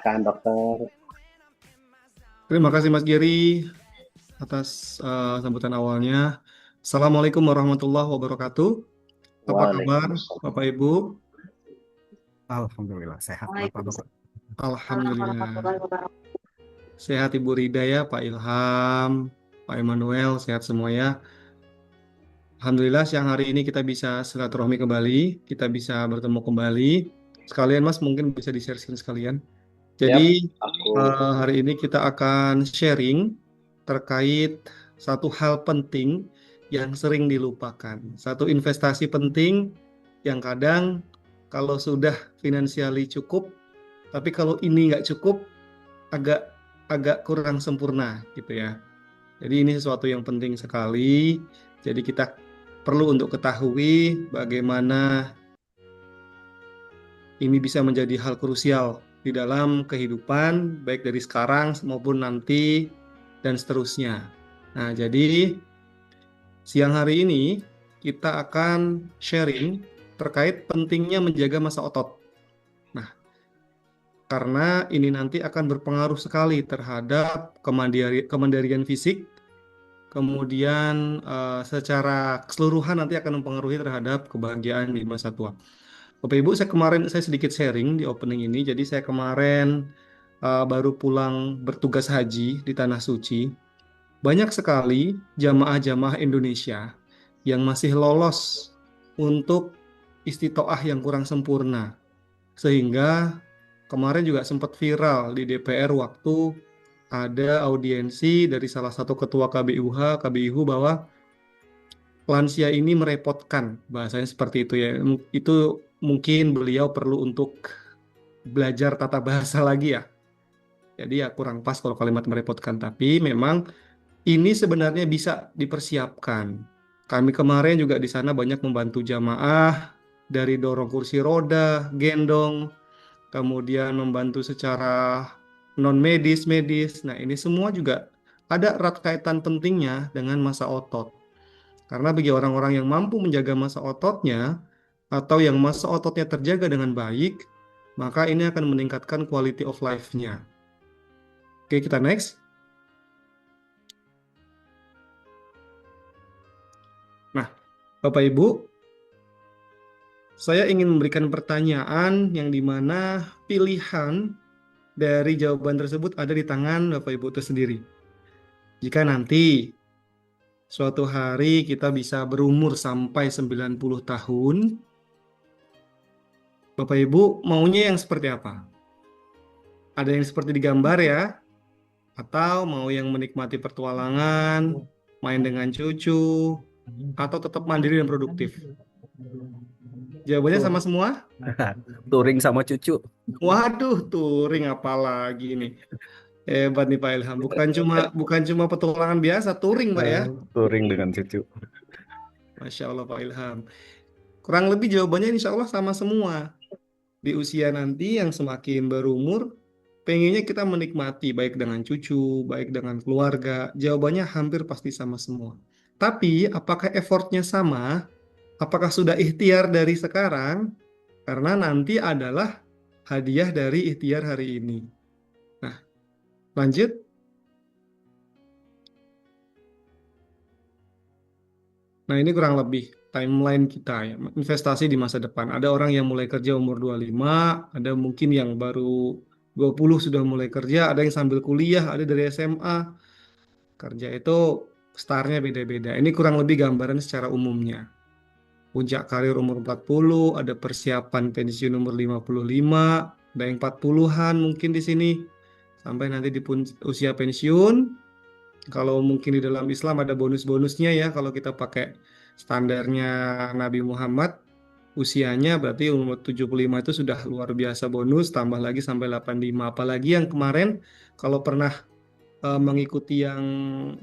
Silahkan dokter. Terima kasih Mas Giri atas sambutan awalnya. Assalamualaikum warahmatullahi wabarakatuh. Apa kabar Waalaikumsalam. Bapak Ibu? Alhamdulillah sehat Bapak. Waalaikumsalam Alhamdulillah. warahmatullahi wabarakatuh. Sehat Ibu Rida ya, Pak Ilham, Pak Emmanuel, sehat semua ya. Alhamdulillah siang hari ini kita bisa silaturahmi kembali, kita bisa bertemu kembali. Sekalian Mas mungkin bisa di-share screen sekalian. Siap, Jadi aku hari ini kita akan sharing terkait satu hal penting yang sering dilupakan. Satu investasi penting yang kadang kalau sudah finansially cukup, tapi kalau ini nggak cukup, agak agak kurang sempurna gitu ya. Jadi ini sesuatu yang penting sekali. Jadi kita perlu untuk ketahui bagaimana ini bisa menjadi hal krusial di dalam kehidupan, baik dari sekarang maupun nanti, dan seterusnya. Nah, jadi siang hari ini kita akan sharing terkait pentingnya menjaga masa otot. Nah, karena ini nanti akan berpengaruh sekali terhadap kemandirian fisik, kemudian secara keseluruhan nanti akan mempengaruhi terhadap kebahagiaan di masa tua. Bapak Ibu, saya sedikit sharing di opening ini. Jadi saya kemarin baru pulang bertugas haji di Tanah Suci. Banyak sekali jamaah-jamaah Indonesia yang masih lolos untuk istitoah yang kurang sempurna. Sehingga kemarin juga sempat viral di DPR waktu ada audiensi dari salah satu ketua KBIH bahwa lansia ini merepotkan, bahasanya seperti itu ya. Itu mungkin beliau perlu untuk belajar tata bahasa lagi ya. Jadi ya kurang pas kalau kalimat merepotkan, tapi memang ini sebenarnya bisa dipersiapkan. Kami kemarin juga di sana banyak membantu jamaah dari dorong kursi roda, gendong, kemudian membantu secara non medis. Nah, ini semua juga ada erat kaitan pentingnya dengan masa otot. Karena bagi orang-orang yang mampu menjaga masa ototnya, atau yang masa ototnya terjaga dengan baik, maka ini akan meningkatkan quality of life-nya. Oke, kita next. Nah, Bapak Ibu, saya ingin memberikan pertanyaan yang dimana pilihan dari jawaban tersebut ada di tangan Bapak Ibu itu sendiri. Jika nanti suatu hari kita bisa berumur sampai 90 tahun, Bapak Ibu maunya yang seperti apa? Ada yang seperti di gambar ya, atau mau yang menikmati petualangan, main dengan cucu, atau tetap mandiri dan produktif? Jawabannya sama semua? Touring sama cucu. Waduh, touring apalagi nih. Hebat nih Pak Ilham. Bukan cuma petualangan biasa, touring Pak ya. Touring dengan cucu. Masya Allah Pak Ilham. Kurang lebih jawabannya insya Allah sama semua. Di usia nanti yang semakin berumur, pengennya kita menikmati baik dengan cucu, baik dengan keluarga. Jawabannya hampir pasti sama semua. Tapi apakah effortnya sama? Apakah sudah ikhtiar dari sekarang? Karena nanti adalah hadiah dari ikhtiar hari ini. Nah, lanjut. Nah, ini kurang lebih timeline kita ya, investasi di masa depan. Ada orang yang mulai kerja umur 25, ada mungkin yang baru 20 sudah mulai kerja, ada yang sambil kuliah, ada dari SMA. Kerja itu startnya beda-beda. Ini kurang lebih gambaran secara umumnya. Puncak karir umur 40, ada persiapan pensiun umur 55, ada yang 40-an mungkin di sini. Sampai nanti di usia pensiun, kalau mungkin di dalam Islam ada bonus-bonusnya ya, kalau kita pakai standarnya Nabi Muhammad, usianya berarti umur 75 itu sudah luar biasa bonus, tambah lagi sampai 85. Apalagi yang kemarin, kalau pernah mengikuti yang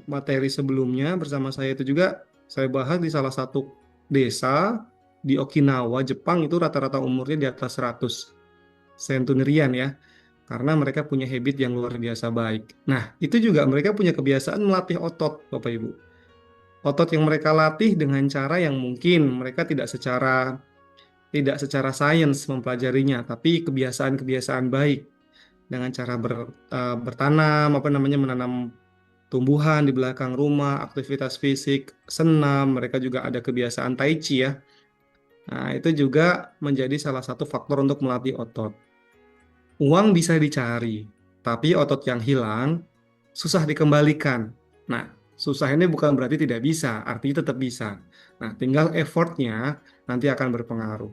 materi sebelumnya bersama saya itu juga, saya bahas di salah satu desa di Okinawa, Jepang itu rata-rata umurnya di atas 100 centenarian ya. Karena mereka punya habit yang luar biasa baik. Nah, itu juga mereka punya kebiasaan melatih otot, Bapak Ibu. Otot yang mereka latih dengan cara yang mungkin mereka tidak secara sains mempelajarinya, tapi kebiasaan-kebiasaan baik. dengan cara bertanam, menanam tumbuhan di belakang rumah, aktivitas fisik, senam, mereka juga ada kebiasaan tai chi ya. Nah, itu juga menjadi salah satu faktor untuk melatih otot. Uang bisa dicari, tapi otot yang hilang susah dikembalikan. Nah, susah ini bukan berarti tidak bisa, artinya tetap bisa. Nah, tinggal effortnya nanti akan berpengaruh.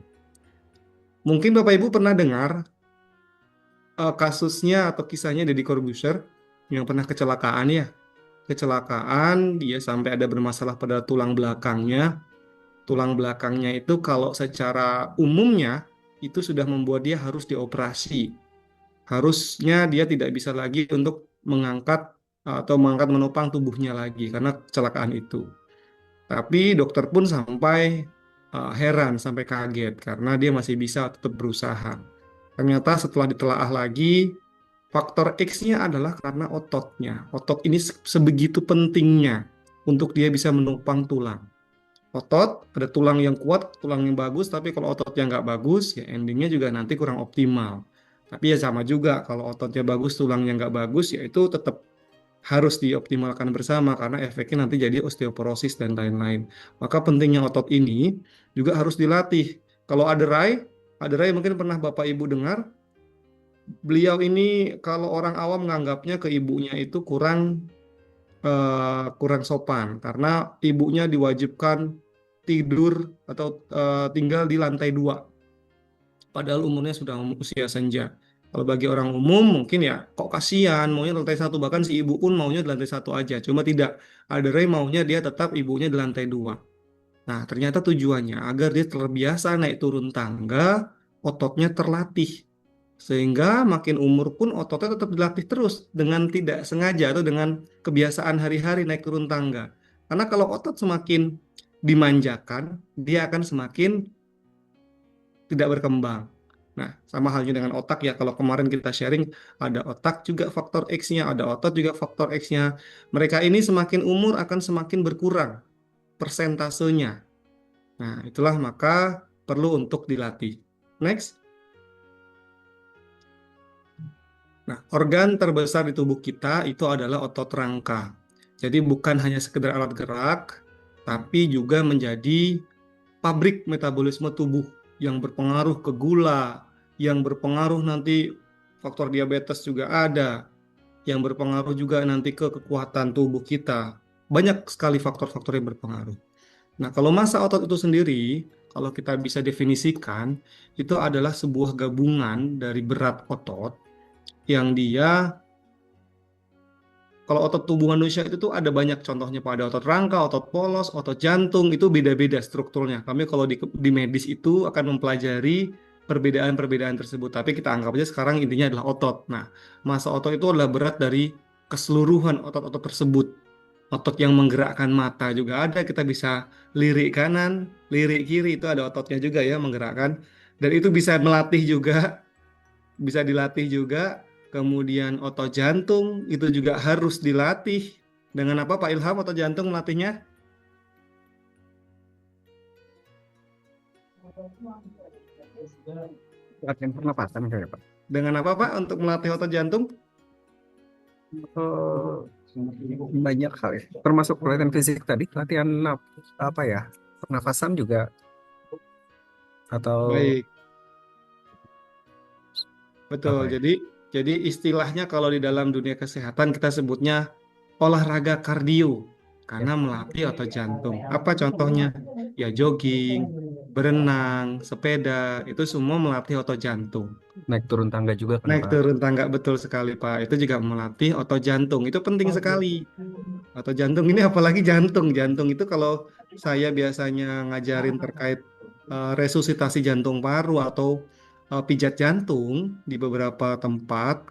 Mungkin Bapak Ibu pernah dengar kasusnya atau kisahnya Deddy Corbuzier yang pernah kecelakaan ya. Kecelakaan, dia sampai ada bermasalah pada tulang belakangnya. Tulang belakangnya itu kalau secara umumnya itu sudah membuat dia harus dioperasi. Harusnya dia tidak bisa lagi untuk mengangkat atau mengangkat menopang tubuhnya lagi karena kecelakaan itu. Tapi dokter pun sampai heran, sampai kaget karena dia masih bisa tetap berusaha. Ternyata setelah ditelaah lagi, faktor X-nya adalah karena ototnya. Otot ini sebegitu pentingnya untuk dia bisa menopang tulang. Otot, ada tulang yang kuat, tulang yang bagus, tapi kalau ototnya nggak bagus, ya endingnya juga nanti kurang optimal. Tapi ya sama juga, kalau ototnya bagus, tulangnya nggak bagus, ya itu tetap harus dioptimalkan bersama karena efeknya nanti jadi osteoporosis dan lain-lain. Maka pentingnya otot ini juga harus dilatih. Kalau Aderai mungkin pernah Bapak Ibu dengar, beliau ini kalau orang awam menganggapnya ke ibunya itu kurang sopan karena ibunya diwajibkan tidur atau tinggal di lantai 2 padahal umurnya sudah usia senja. Kalau bagi orang umum mungkin ya kok kasihan maunya di lantai 1, bahkan si ibu pun maunya di lantai 1 aja. Cuma tidak, ada Ray maunya dia tetap ibunya di lantai 2. Nah, ternyata tujuannya agar dia terbiasa naik turun tangga, ototnya terlatih. Sehingga makin umur pun ototnya tetap dilatih terus dengan tidak sengaja atau dengan kebiasaan hari-hari naik turun tangga. Karena kalau otot semakin dimanjakan, dia akan semakin tidak berkembang. Nah, sama halnya dengan otak ya. Kalau kemarin kita sharing, ada otak juga faktor X-nya, ada otot juga faktor X-nya. Mereka ini semakin umur akan semakin berkurang persentasenya. Nah, itulah maka perlu untuk dilatih. Next. Nah, organ terbesar di tubuh kita itu adalah otot rangka. Jadi bukan hanya sekedar alat gerak, tapi juga menjadi pabrik metabolisme tubuh yang berpengaruh ke gula, yang berpengaruh nanti faktor diabetes juga ada, yang berpengaruh juga nanti ke kekuatan tubuh kita. Banyak sekali faktor-faktor yang berpengaruh. Nah, kalau massa otot itu sendiri, kalau kita bisa definisikan, itu adalah sebuah gabungan dari berat otot yang dia kalau otot tubuh manusia itu tuh ada banyak contohnya, Pak. Ada otot rangka, otot polos, otot jantung, itu beda-beda strukturnya. Kami kalau di medis itu akan mempelajari perbedaan-perbedaan tersebut. Tapi kita anggap aja sekarang intinya adalah otot. Nah, massa otot itu adalah berat dari keseluruhan otot-otot tersebut. Otot yang menggerakkan mata juga ada, kita bisa lirik kanan, lirik kiri, itu ada ototnya juga ya menggerakkan. Dan itu bisa melatih juga, bisa dilatih juga. Kemudian otot jantung itu juga harus dilatih. Dengan apa Pak Ilham otot jantung melatihnya? Latihan pernapasan kayak Pak. Dengan apa Pak untuk melatih otot jantung? Eh, banyak hal ya. Termasuk latihan fisik tadi, latihan apa ya? Pernafasan juga atau Baik, betul. apa ya? Jadi istilahnya kalau di dalam dunia kesehatan kita sebutnya olahraga kardio karena Ya. melatih otot jantung. Apa contohnya? Ya jogging, berenang, sepeda, itu semua melatih otot jantung. Naik turun tangga juga kan Naik Pak. turun tangga betul sekali Pak. Itu juga melatih otot jantung. Itu penting sekali. Otot jantung ini apalagi jantung. Jantung itu kalau saya biasanya ngajarin terkait resusitasi jantung paru atau pijat jantung di beberapa tempat,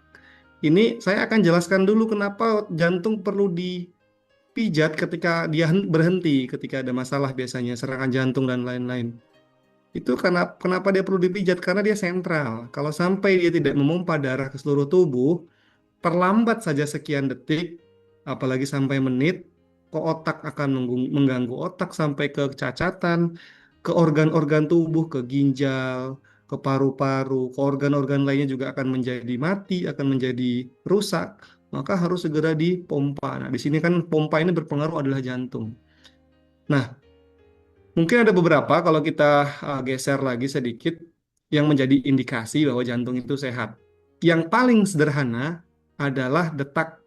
ini saya akan jelaskan dulu kenapa jantung perlu dipijat ketika dia berhenti, ketika ada masalah biasanya serangan jantung dan lain-lain. Itu karena kenapa dia perlu dipijat? Karena dia sentral. Kalau sampai dia tidak memompa darah ke seluruh tubuh, terlambat saja sekian detik, apalagi sampai menit, ke otak akan mengganggu otak sampai ke kecacatan, ke organ-organ tubuh, ke ginjal, ke paru-paru, ke organ-organ lainnya juga akan menjadi mati, akan menjadi rusak, maka harus segera dipompa. Nah, di sini kan pompa ini berpengaruh adalah jantung. Nah, mungkin ada beberapa kalau kita geser lagi sedikit yang menjadi indikasi bahwa jantung itu sehat. Yang paling sederhana adalah detak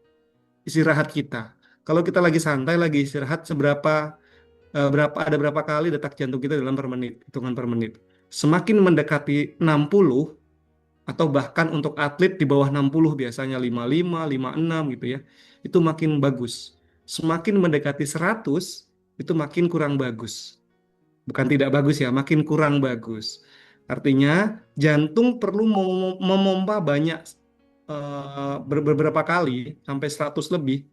istirahat kita. Kalau kita lagi santai, lagi istirahat, ada berapa kali detak jantung kita dalam per menit, hitungan per menit. Semakin mendekati 60 atau bahkan untuk atlet di bawah 60 biasanya 55, 56 gitu ya. Itu makin bagus. Semakin mendekati 100 itu makin kurang bagus. Bukan tidak bagus ya, makin kurang bagus. Artinya jantung perlu memompa banyak beberapa kali sampai 100 lebih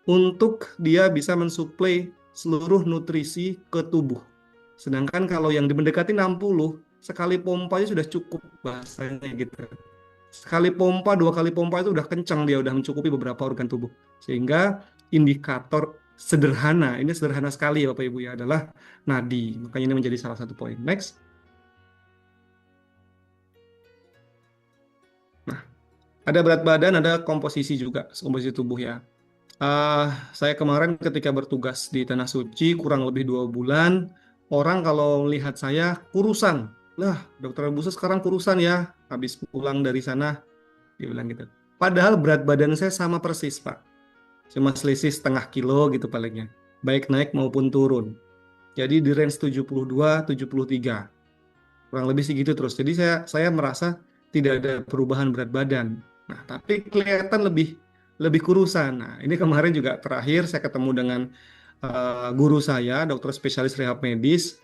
untuk dia bisa mensuplai seluruh nutrisi ke tubuh. Sedangkan kalau yang mendekati 60, sekali pompa aja sudah cukup bahasanya gitu. Sekali pompa, dua kali pompa itu udah kencang dia, udah mencukupi beberapa organ tubuh. Sehingga indikator sederhana, ini sederhana sekali ya Bapak Ibu ya, adalah nadi. Makanya ini menjadi salah satu poin. Next. Nah, ada berat badan, ada komposisi juga, komposisi tubuh ya. Saya kemarin ketika bertugas di Tanah Suci kurang lebih 2 bulan, orang kalau melihat saya kurusan, lah dokter Busa sekarang kurusan ya, habis pulang dari sana, dia bilang gitu. Padahal berat badan saya sama persis Pak, cuma selisih setengah kilo gitu palingnya, baik naik maupun turun. Jadi di range 72, 73, kurang lebih segitu terus. Jadi saya merasa tidak ada perubahan berat badan. Nah, tapi kelihatan lebih kurusan. Nah, ini kemarin juga terakhir saya ketemu dengan guru saya, dokter spesialis rehab medis.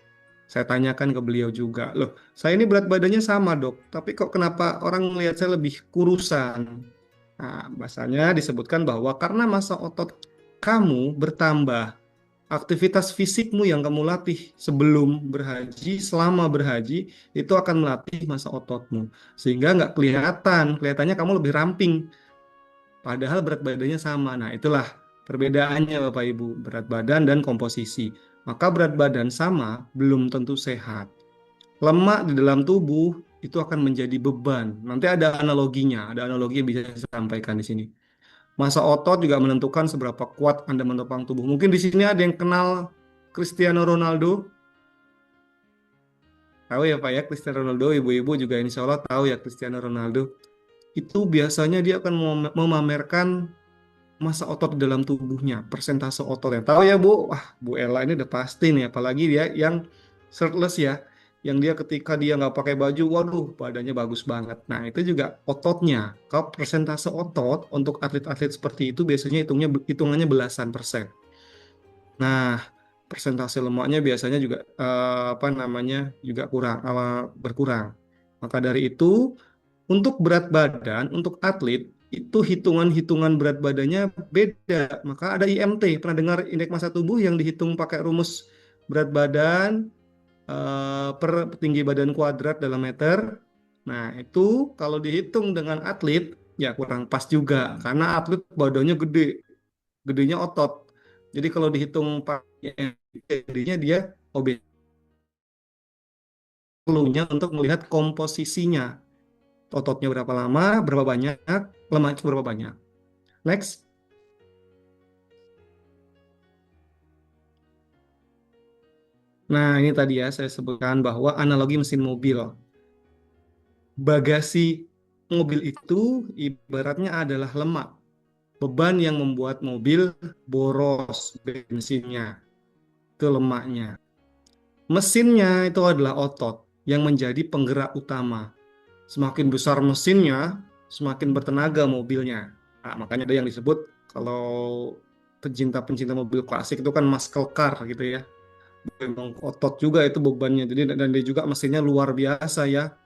Saya tanyakan ke beliau juga, loh, saya ini berat badannya sama dok, tapi kok kenapa orang melihat saya lebih kurusan? Nah, bahasanya disebutkan bahwa karena massa otot kamu bertambah, aktivitas fisikmu yang kamu latih sebelum berhaji, selama berhaji, itu akan melatih massa ototmu. Sehingga nggak kelihatannya kamu lebih ramping. Padahal berat badannya sama. Nah, itulah perbedaannya Bapak Ibu, berat badan dan komposisi. Maka berat badan sama belum tentu sehat. Lemak di dalam tubuh itu akan menjadi beban. Nanti ada analoginya, ada analogi yang bisa saya sampaikan di sini. Massa otot juga menentukan seberapa kuat Anda menopang tubuh. Mungkin di sini ada yang kenal Cristiano Ronaldo. Tahu ya Pak ya, Cristiano Ronaldo, ibu-ibu juga insya Allah tahu ya Cristiano Ronaldo. Itu biasanya dia akan memamerkan massa otot di dalam tubuhnya, persentase ototnya. Tahu ya Bu? Wah, Bu Ella ini udah pasti nih, apalagi dia yang shirtless ya, yang dia ketika dia nggak pakai baju, waduh, badannya bagus banget. Nah, itu juga ototnya. Kalau persentase otot untuk atlet-atlet seperti itu biasanya hitungannya belasan persen. Nah, persentase lemaknya biasanya juga apa namanya juga berkurang. Maka dari itu, untuk berat badan, untuk atlet itu hitungan-hitungan berat badannya beda. Maka ada IMT, pernah dengar indeks massa tubuh yang dihitung pakai rumus berat badan per tinggi badan kuadrat dalam meter. Nah, itu kalau dihitung dengan atlet ya kurang pas juga karena atlet badannya gede, gedenya otot. Jadi kalau dihitung pakai IMT-nya dia obes, perlunya untuk melihat komposisinya. Ototnya berapa lama, berapa banyak, lemaknya berapa banyak. Next. Nah, ini tadi ya saya sebutkan bahwa analogi mesin mobil. Bagasi mobil itu ibaratnya adalah lemak. Beban yang membuat mobil boros bensinnya. Itu lemaknya. Mesinnya itu adalah otot yang menjadi penggerak utama. Semakin besar mesinnya, semakin bertenaga mobilnya. Nah, makanya ada yang disebut kalau pencinta-pencinta mobil klasik itu kan muscle car gitu ya. Memang otot juga itu bebannya. Jadi dan dia juga mesinnya luar biasa ya.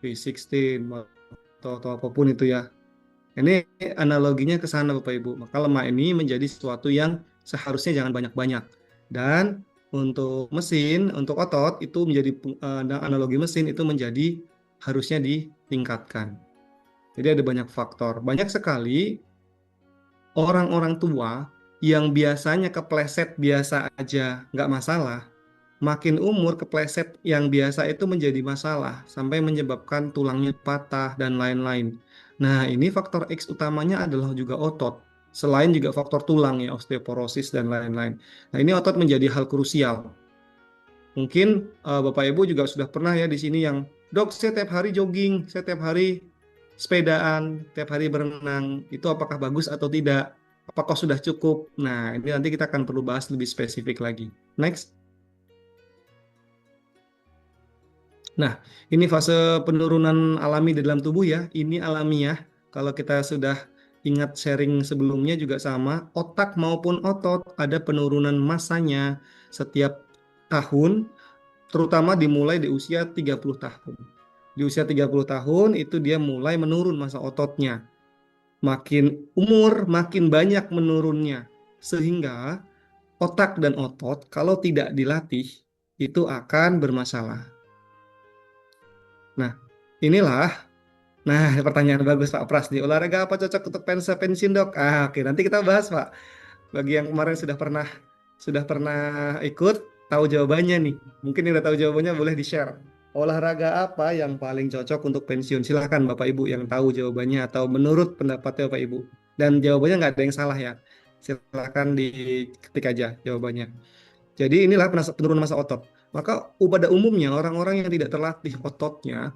V16 atau apapun itu ya. Ini analoginya ke sana Bapak Ibu. Maka lemak ini menjadi sesuatu yang seharusnya jangan banyak-banyak. Dan untuk mesin, untuk otot itu menjadi analogi mesin itu menjadi harusnya ditingkatkan. Jadi ada banyak faktor. Banyak sekali orang-orang tua yang biasanya kepleset biasa aja, nggak masalah. Makin umur kepleset yang biasa itu menjadi masalah sampai menyebabkan tulangnya patah dan lain-lain. Nah, ini faktor X utamanya adalah juga otot. Selain juga faktor tulang ya, osteoporosis dan lain-lain. Nah, ini otot menjadi hal krusial. Mungkin Bapak Ibu juga sudah pernah ya di sini yang, "Dok, saya tiap hari jogging, saya tiap hari sepedaan, tiap hari berenang. Itu apakah bagus atau tidak? Apakah sudah cukup?" Nah, ini nanti kita akan perlu bahas lebih spesifik lagi. Next. Nah, ini fase penurunan alami di dalam tubuh ya. Ini alamiah. Kalau kita sudah ingat sharing sebelumnya juga sama, otak maupun otot ada penurunan massanya setiap tahun, terutama dimulai di usia 30 tahun. Di usia 30 tahun itu dia mulai menurun massa ototnya. Makin umur, makin banyak menurunnya. Sehingga otak dan otot kalau tidak dilatih itu akan bermasalah. Nah, inilah. Nah, pertanyaan bagus Pak Pras nih. Olahraga apa cocok untuk pensiun dok? Oke, nanti kita bahas Pak. Bagi yang kemarin sudah pernah ikut, tahu jawabannya nih. Mungkin yang udah tahu jawabannya boleh di-share. Olahraga apa yang paling cocok untuk pensiun? Silahkan Bapak Ibu yang tahu jawabannya atau menurut pendapatnya Bapak Ibu. Dan jawabannya nggak ada yang salah ya. Silahkan diketik aja jawabannya. Jadi inilah penurunan massa otot. Maka pada umumnya orang-orang yang tidak terlatih ototnya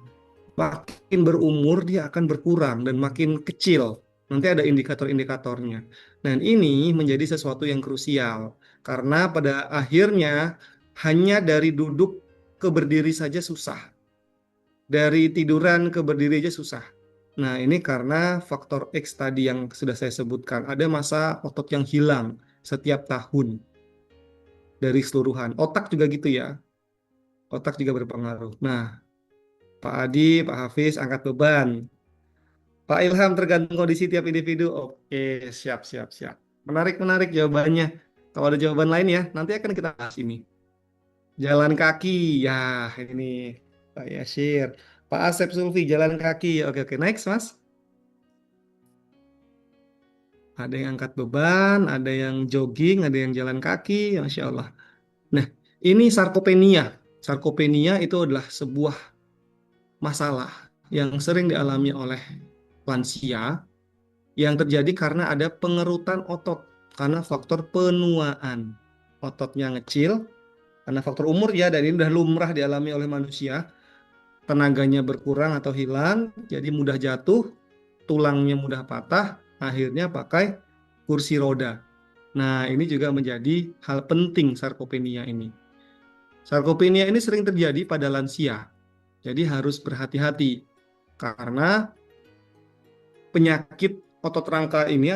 makin berumur dia akan berkurang dan makin kecil. Nanti ada indikator-indikatornya. Dan ini menjadi sesuatu yang krusial karena pada akhirnya hanya dari duduk ke berdiri saja susah. Dari tiduran ke berdiri aja susah. Nah, ini karena faktor X tadi yang sudah saya sebutkan. Ada massa otot yang hilang setiap tahun dari keseluruhan. Otak juga gitu ya. Otak juga berpengaruh. Nah, Pak Adi, Pak Hafiz, angkat beban. Pak Ilham, tergantung kondisi tiap individu. Oke, siap, siap, siap. Menarik, menarik jawabannya. Kalau ada jawaban lain ya, nanti akan kita bahas ini. Jalan kaki, ya ini Pak Yasir. Pak Asep Sulfi, jalan kaki. Oke, oke, next Mas. Ada yang angkat beban, ada yang jogging, ada yang jalan kaki, Masya Allah. Nah, ini sarkopenia. Sarkopenia itu adalah sebuah masalah yang sering dialami oleh lansia yang terjadi karena ada pengerutan otot karena faktor penuaan. Ototnya ngecil karena faktor umur ya, dan ini sudah lumrah dialami oleh manusia. Tenaganya berkurang atau hilang, jadi mudah jatuh, tulangnya mudah patah, akhirnya pakai kursi roda. Nah, ini juga menjadi hal penting sarkopenia ini. Sarkopenia ini sering terjadi pada lansia. Jadi harus berhati-hati karena penyakit ini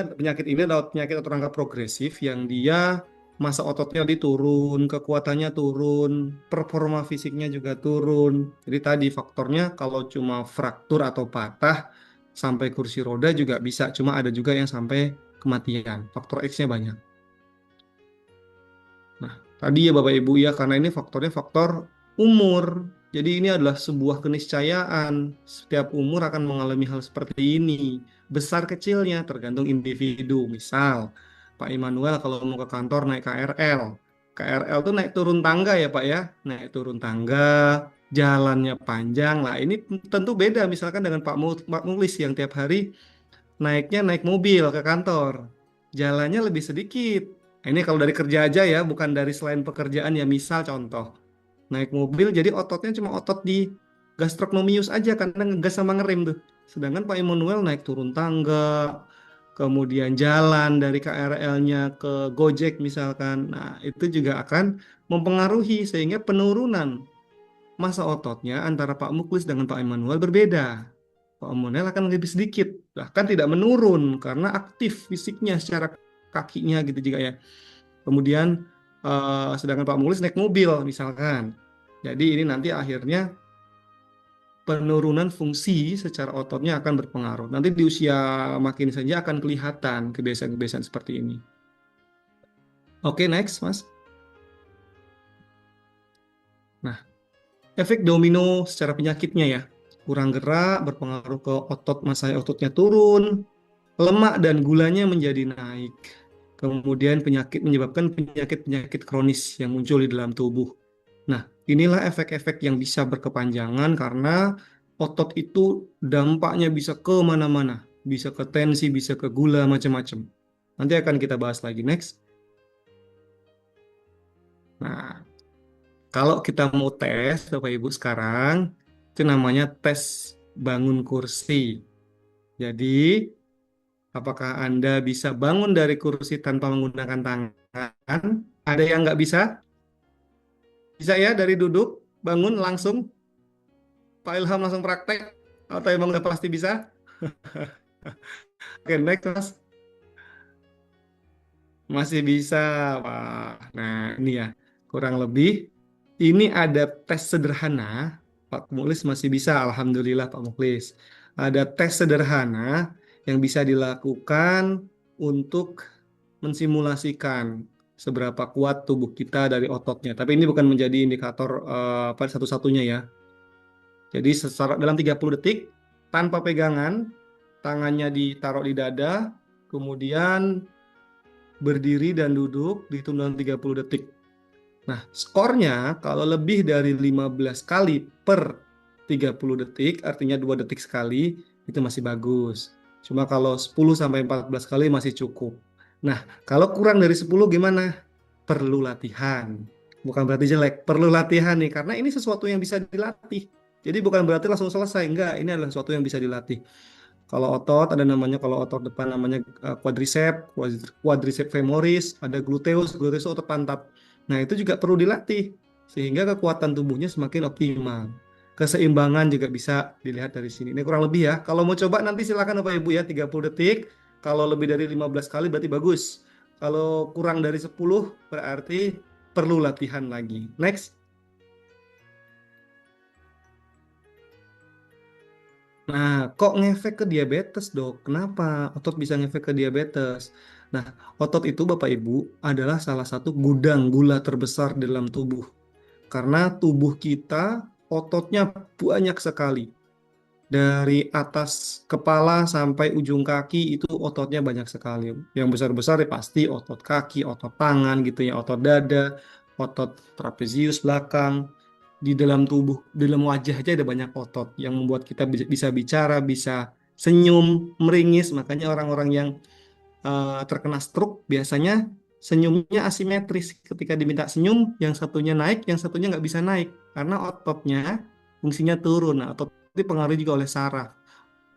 adalah penyakit otot rangka progresif yang dia massa ototnya diturun, kekuatannya turun, performa fisiknya juga turun. Jadi tadi faktornya kalau cuma fraktur atau patah sampai kursi roda juga bisa, cuma ada juga yang sampai kematian. Faktor X-nya banyak. Nah, tadi ya Bapak Ibu ya, karena ini faktornya faktor umur. Jadi ini adalah sebuah keniscayaan. Setiap umur akan mengalami hal seperti ini. Besar kecilnya tergantung individu. Misal, Pak Immanuel kalau mau ke kantor naik KRL. KRL tuh naik turun tangga ya Pak ya. Naik turun tangga, jalannya panjang. Lah ini tentu beda misalkan dengan Pak Mulis yang tiap hari naiknya naik mobil ke kantor. Jalannya lebih sedikit. Ini kalau dari kerja aja ya, bukan dari selain pekerjaan ya. Misal contoh, naik mobil jadi ototnya cuma otot di gastrocnemius aja karena ngegas sama ngerem tuh. Sedangkan Pak Immanuel naik turun tangga, kemudian jalan dari KRL-nya ke Gojek misalkan. Nah, itu juga akan mempengaruhi sehingga penurunan massa ototnya antara Pak Muklis dengan Pak Immanuel berbeda. Pak Immanuel akan lebih sedikit, bahkan tidak menurun karena aktif fisiknya secara kakinya gitu juga ya. Kemudian sedangkan Pak Mulis naik mobil misalkan. Jadi ini nanti akhirnya penurunan fungsi secara ototnya akan berpengaruh. Nanti di usia makin saja akan kelihatan kebiasaan-kebiasaan seperti ini. Oke, next, Mas. Nah, efek domino secara penyakitnya ya. Kurang gerak berpengaruh ke otot, massa ototnya turun, lemak dan gulanya menjadi naik. Kemudian menyebabkan penyakit-penyakit kronis yang muncul di dalam tubuh. Nah, inilah efek-efek yang bisa berkepanjangan karena otot itu dampaknya bisa ke mana-mana, bisa ke tensi, bisa ke gula, macam-macam. Nanti akan kita bahas lagi next. Nah, kalau kita mau tes, Bapak Ibu sekarang, itu namanya tes bangun kursi. Jadi, apakah Anda bisa bangun dari kursi tanpa menggunakan tangan? Ada yang nggak bisa? Bisa ya dari duduk, bangun langsung, Pak Ilham langsung praktek? Atau emang udah pasti bisa? Oke, next, Mas. Masih bisa, Pak. Nah, ini ya, kurang lebih. Ini ada tes sederhana. Pak Mukhlis masih bisa, Alhamdulillah Pak Mukhlis. Ada tes sederhana yang bisa dilakukan untuk mensimulasikan seberapa kuat tubuh kita dari ototnya. Tapi ini bukan menjadi indikator apa satu-satunya ya. Jadi dalam 30 detik, tanpa pegangan, tangannya ditaruh di dada, kemudian berdiri dan duduk dihitung dalam 30 detik. Nah, skornya kalau lebih dari 15 kali per 30 detik, artinya 2 detik sekali, itu masih bagus. Cuma kalau 10 sampai 14 kali masih cukup. Nah, kalau kurang dari 10 gimana? Perlu latihan. Bukan berarti jelek, perlu latihan nih, karena ini sesuatu yang bisa dilatih. Jadi bukan berarti langsung selesai, enggak, ini adalah sesuatu yang bisa dilatih. Kalau otot ada namanya, kalau otot depan namanya quadricep femoris, ada gluteus itu otot pantat. Nah, itu juga perlu dilatih sehingga kekuatan tubuhnya semakin optimal. Keseimbangan juga bisa dilihat dari sini. Ini kurang lebih ya. Kalau mau coba nanti silakan Bapak Ibu ya, 30 detik. Kalau lebih dari 15 kali berarti bagus. Kalau kurang dari 10 berarti perlu latihan lagi. Next. Nah, kok ngefek ke diabetes, Dok? Kenapa otot bisa ngefek ke diabetes? Nah, otot itu Bapak Ibu adalah salah satu gudang gula terbesar di dalam tubuh. Karena tubuh kita ototnya banyak sekali. Dari atas kepala sampai ujung kaki itu ototnya banyak sekali. Yang besar-besar ya pasti otot kaki, otot tangan gitu ya, otot dada, otot trapezius belakang. Di dalam tubuh, di dalam wajah aja ada banyak otot yang membuat kita bisa bicara, bisa senyum, meringis. Makanya orang-orang yang terkena stroke biasanya senyumnya asimetris. Ketika diminta senyum, yang satunya naik, yang satunya nggak bisa naik karena ototnya fungsinya turun. Nah, otot itu dipengaruhi juga oleh saraf.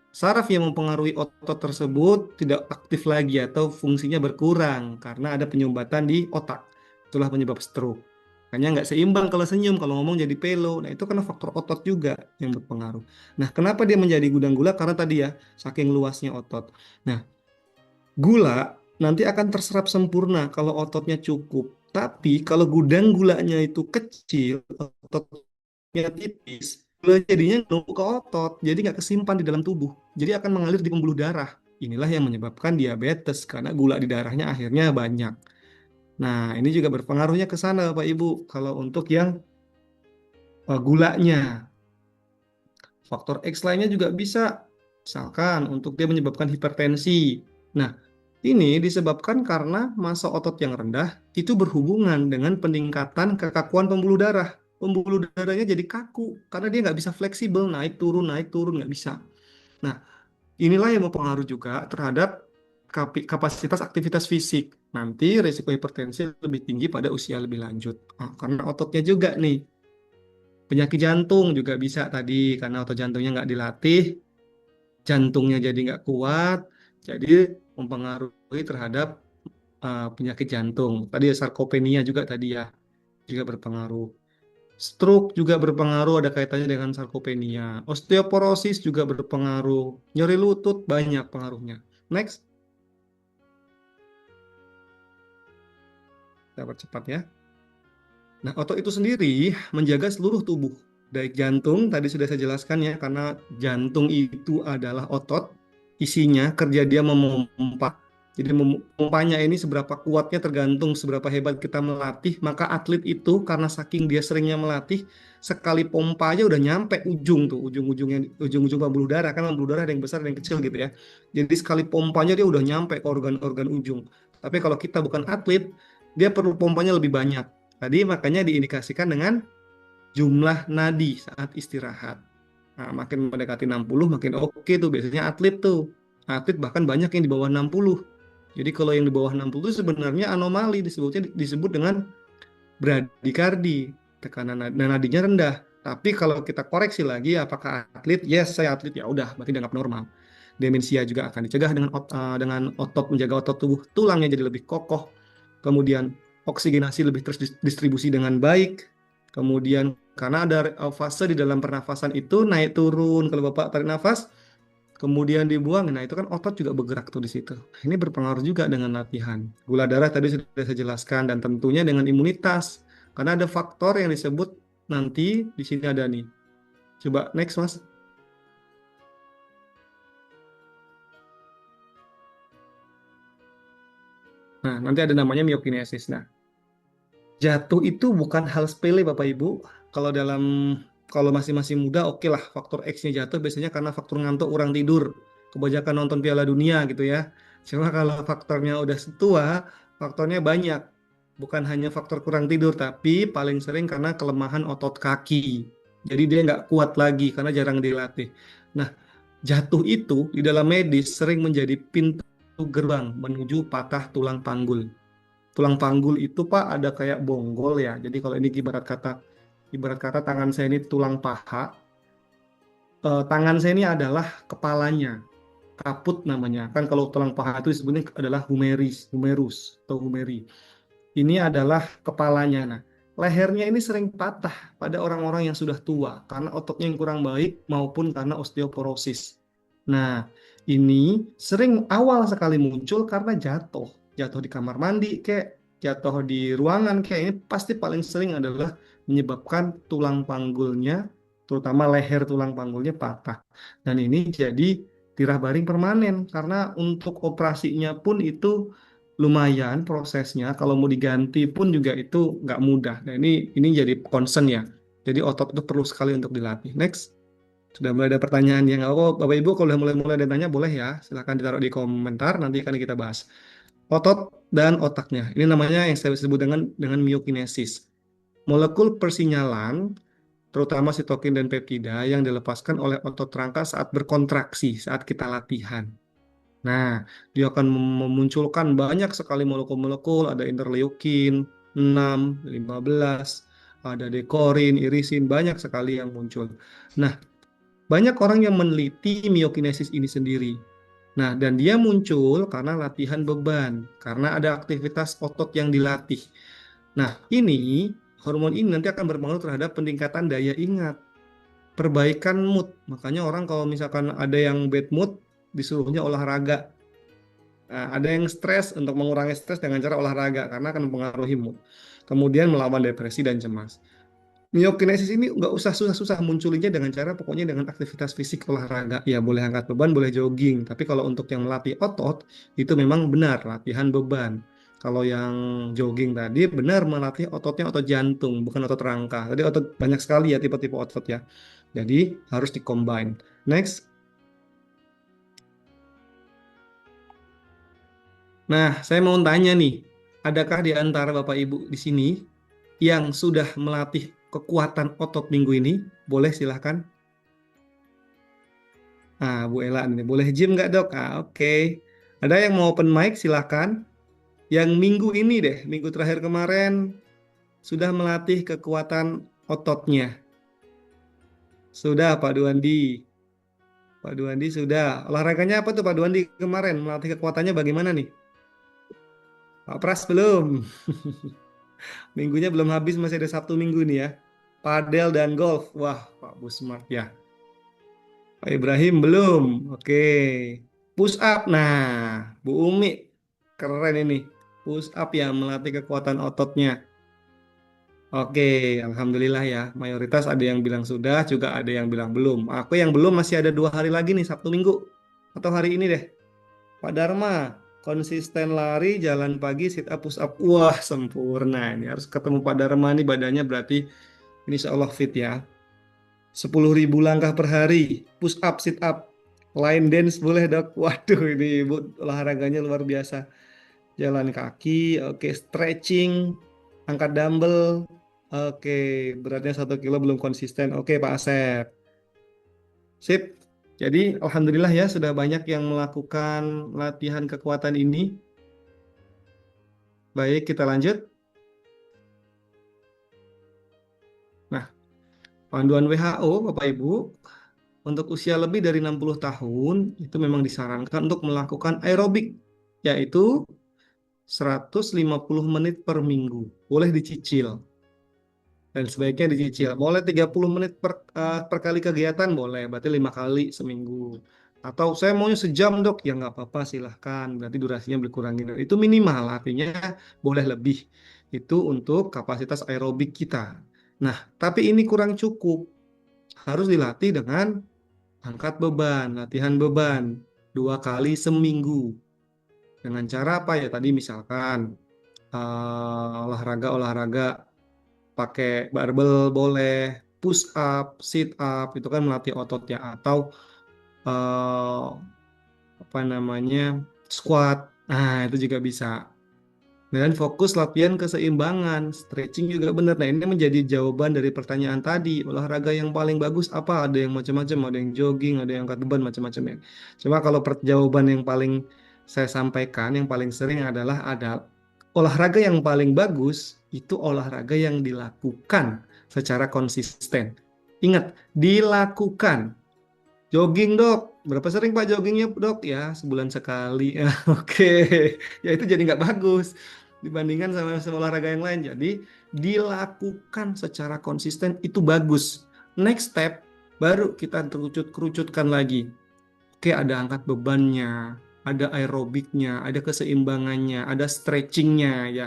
Saraf yang mempengaruhi otot tersebut tidak aktif lagi atau fungsinya berkurang karena ada penyumbatan di otak. Itulah penyebab stroke. Makanya nggak seimbang kalau senyum, kalau ngomong jadi pelo. Nah, itu karena faktor otot juga yang berpengaruh. Nah, kenapa dia menjadi gudang gula? Karena tadi ya, saking luasnya otot. Nah, gula nanti akan terserap sempurna kalau ototnya cukup. Tapi kalau gudang gulanya itu kecil, ototnya tipis, gula jadinya numpuk ke otot, jadi nggak kesimpan di dalam tubuh. Jadi akan mengalir di pembuluh darah. Inilah yang menyebabkan diabetes karena gula di darahnya akhirnya banyak. Nah, ini juga berpengaruhnya ke sana, Pak Ibu. Kalau untuk yang gulanya, faktor X lainnya juga bisa. Misalkan untuk dia menyebabkan hipertensi. Nah, ini disebabkan karena massa otot yang rendah itu berhubungan dengan peningkatan kekakuan pembuluh darah. Pembuluh darahnya jadi kaku karena dia nggak bisa fleksibel, naik turun, nggak bisa. Nah, inilah yang mempengaruhi juga terhadap kapasitas aktivitas fisik. Nanti risiko hipertensi lebih tinggi pada usia lebih lanjut. Nah, karena ototnya juga nih. Penyakit jantung juga bisa tadi karena otot jantungnya nggak dilatih, jantungnya jadi nggak kuat, jadi mempengaruhi terhadap penyakit jantung. Tadi ya sarkopenia juga tadi ya, juga berpengaruh. Stroke juga berpengaruh, ada kaitannya dengan sarkopenia. Osteoporosis juga berpengaruh. Nyeri lutut banyak pengaruhnya. Next, kita percepat ya. Nah, otot itu sendiri menjaga seluruh tubuh. Baik jantung, tadi sudah saya jelaskan ya, karena jantung itu adalah otot, isinya kerja dia memompa. Jadi memompanya ini seberapa kuatnya tergantung seberapa hebat kita melatih. Maka atlet itu karena saking dia seringnya melatih, sekali pompa aja udah nyampe ujung tuh, ujung-ujung pembuluh darah. Kan pembuluh darah ada yang besar, ada yang kecil gitu ya. Jadi sekali pompanya dia udah nyampe ke organ-organ ujung. Tapi kalau kita bukan atlet, dia perlu pompanya lebih banyak. Tadi makanya diindikasikan dengan jumlah nadi saat istirahat. Nah, makin mendekati 60 makin oke tuh biasanya atlet tuh. Atlet bahkan banyak yang di bawah 60. Jadi kalau yang di bawah 60 itu sebenarnya anomali, disebut dengan bradikardi, tekanan nadinya rendah. Tapi kalau kita koreksi lagi apakah atlet? Yes, saya atlet, ya udah berarti dianggap normal. Demensia juga akan dicegah dengan otot, menjaga otot tubuh tulangnya jadi lebih kokoh. Kemudian oksigenasi lebih terdistribusi dengan baik. Kemudian karena ada fase di dalam pernafasan itu naik turun, kalau Bapak tarik nafas kemudian dibuang, nah itu kan otot juga bergerak tuh di situ. Ini berpengaruh juga dengan latihan. Gula darah tadi sudah saya jelaskan dan tentunya dengan imunitas. Karena ada faktor yang disebut nanti di sini ada nih. Coba next Mas. Nah, nanti ada namanya myokinesis. Nah, jatuh itu bukan hal sepele Bapak Ibu. Kalau dalam kalau masih muda oke lah faktor X-nya jatuh biasanya karena faktor ngantuk kurang tidur. Kebanyakan nonton Piala Dunia gitu ya. Cuma kalau faktornya udah tua, faktornya banyak. Bukan hanya faktor kurang tidur, tapi paling sering karena kelemahan otot kaki. Jadi dia nggak kuat lagi karena jarang dilatih. Nah, jatuh itu di dalam medis sering menjadi pintu gerbang menuju patah tulang panggul. Tulang panggul itu Pak ada kayak bonggol ya. Jadi kalau ini ibarat kata tangan saya ini tulang paha, tangan saya ini adalah kepalanya, kaput namanya. Kan kalau tulang paha itu sebenarnya adalah humerus atau humeri. Ini adalah kepalanya. Nah, lehernya ini sering patah pada orang-orang yang sudah tua karena ototnya yang kurang baik maupun karena osteoporosis. Nah, ini sering awal sekali muncul karena jatuh. Jatuh di kamar mandi kayak jatuh di ruangan kayak ini pasti paling sering adalah menyebabkan tulang panggulnya, terutama leher tulang panggulnya patah. Dan ini jadi tirah baring permanen karena untuk operasinya pun itu lumayan prosesnya. Kalau mau diganti pun juga itu nggak mudah. Nah ini jadi concern ya. Jadi otot itu perlu sekali untuk dilatih. Next. Sudah mulai ada pertanyaan yang Bapak Ibu kalau udah mulai ada tanya boleh ya. Silahkan ditaruh di komentar nanti akan kita bahas. Otot dan otaknya. Ini namanya yang saya sebut dengan myokinesis. Molekul persinyalan terutama sitokin dan peptida yang dilepaskan oleh otot rangka saat berkontraksi, saat kita latihan. Nah, dia akan memunculkan banyak sekali molekul-molekul, ada interleukin 6, 15, ada dekorin, irisin, banyak sekali yang muncul. Nah, banyak orang yang meneliti myokinesis ini sendiri. Nah, dan dia muncul karena latihan beban, karena ada aktivitas otot yang dilatih. Nah, hormon ini nanti akan berpengaruh terhadap peningkatan daya ingat, perbaikan mood. Makanya orang kalau misalkan ada yang bad mood, disuruhnya olahraga. Nah, ada yang stres untuk mengurangi stres dengan cara olahraga karena akan mempengaruhi mood. Kemudian melawan depresi dan cemas. Myokinesis ini nggak usah susah-susah munculinya dengan cara pokoknya dengan aktivitas fisik olahraga. Ya boleh angkat beban, boleh jogging. Tapi kalau untuk yang melatih otot itu memang benar latihan beban. Kalau yang jogging tadi benar melatih ototnya otot jantung, bukan otot rangka. Tadi otot banyak sekali ya tipe-tipe otot ya. Jadi harus dikombine. Next. Nah, saya mau tanya nih, adakah di antara Bapak Ibu di sini yang sudah melatih kekuatan otot minggu ini? Boleh silahkan. Ah, Bu Ela nih, boleh gym nggak dok? Ah, oke. Ada yang mau open mic silahkan. Yang minggu ini deh, minggu terakhir kemarin sudah melatih kekuatan ototnya. Sudah Pak Duandi. Pak Duandi sudah. Olahraganya apa tuh Pak Duandi kemarin? Melatih kekuatannya bagaimana nih? Pak Pras belum. Minggunya belum habis, masih ada Sabtu Minggu nih ya. Padel dan golf. Wah, Pak Bu Smart ya. Pak Ibrahim belum. Oke. Push up. Nah, Bu Umi keren ini. Push up ya melatih kekuatan ototnya. Oke, alhamdulillah ya. Mayoritas ada yang bilang sudah, juga ada yang bilang belum. Aku yang belum masih ada 2 hari lagi nih, Sabtu Minggu. Atau hari ini deh. Pak Dharma, konsisten lari, jalan pagi, sit up, push up. Wah, sempurna. Ini harus ketemu Pak Dharma nih badannya berarti ini insya Allah fit ya. 10.000 langkah per hari, push up, sit up, line dance boleh dok. Waduh ini ibu olahraganya luar biasa. Jalan kaki, oke, stretching, angkat dumbbell. Oke, beratnya 1 kilo belum konsisten. Oke, Pak Asep. Sip. Jadi, alhamdulillah ya sudah banyak yang melakukan latihan kekuatan ini. Baik, kita lanjut. Nah, panduan WHO, Bapak Ibu, untuk usia lebih dari 60 tahun itu memang disarankan untuk melakukan aerobik, yaitu 150 menit per minggu. Boleh dicicil. Dan sebaiknya dicicil. Boleh 30 menit per kali kegiatan, boleh. Berarti 5 kali seminggu. Atau saya maunya sejam dok, ya nggak apa-apa silahkan. Berarti durasinya berkurangin. Itu minimal, artinya boleh lebih. Itu untuk kapasitas aerobik kita. Nah, tapi ini kurang cukup. Harus dilatih dengan angkat beban, latihan beban. 2 kali seminggu. Dengan cara apa ya? Tadi misalkan olahraga-olahraga pakai barbel boleh, push up, sit up itu kan melatih otot ya atau eh, apa namanya squat. Nah, itu juga bisa. Dan fokus latihan keseimbangan, stretching juga benar. Nah, ini menjadi jawaban dari pertanyaan tadi. Olahraga yang paling bagus apa? Ada yang macam-macam, ada yang jogging, ada yang angkat beban, macam-macam ya. Cuma kalau jawaban yang paling saya sampaikan, yang paling sering adalah ada olahraga yang paling bagus itu olahraga yang dilakukan secara konsisten. Ingat, dilakukan. Jogging dok, berapa sering Pak joggingnya dok? Ya sebulan sekali. Oke, ya itu jadi nggak bagus dibandingkan sama olahraga yang lain. Jadi dilakukan secara konsisten itu bagus. Next step baru kita kerucutkan lagi. Oke, ada angkat bebannya, ada aerobiknya, ada keseimbangannya, ada stretchingnya ya.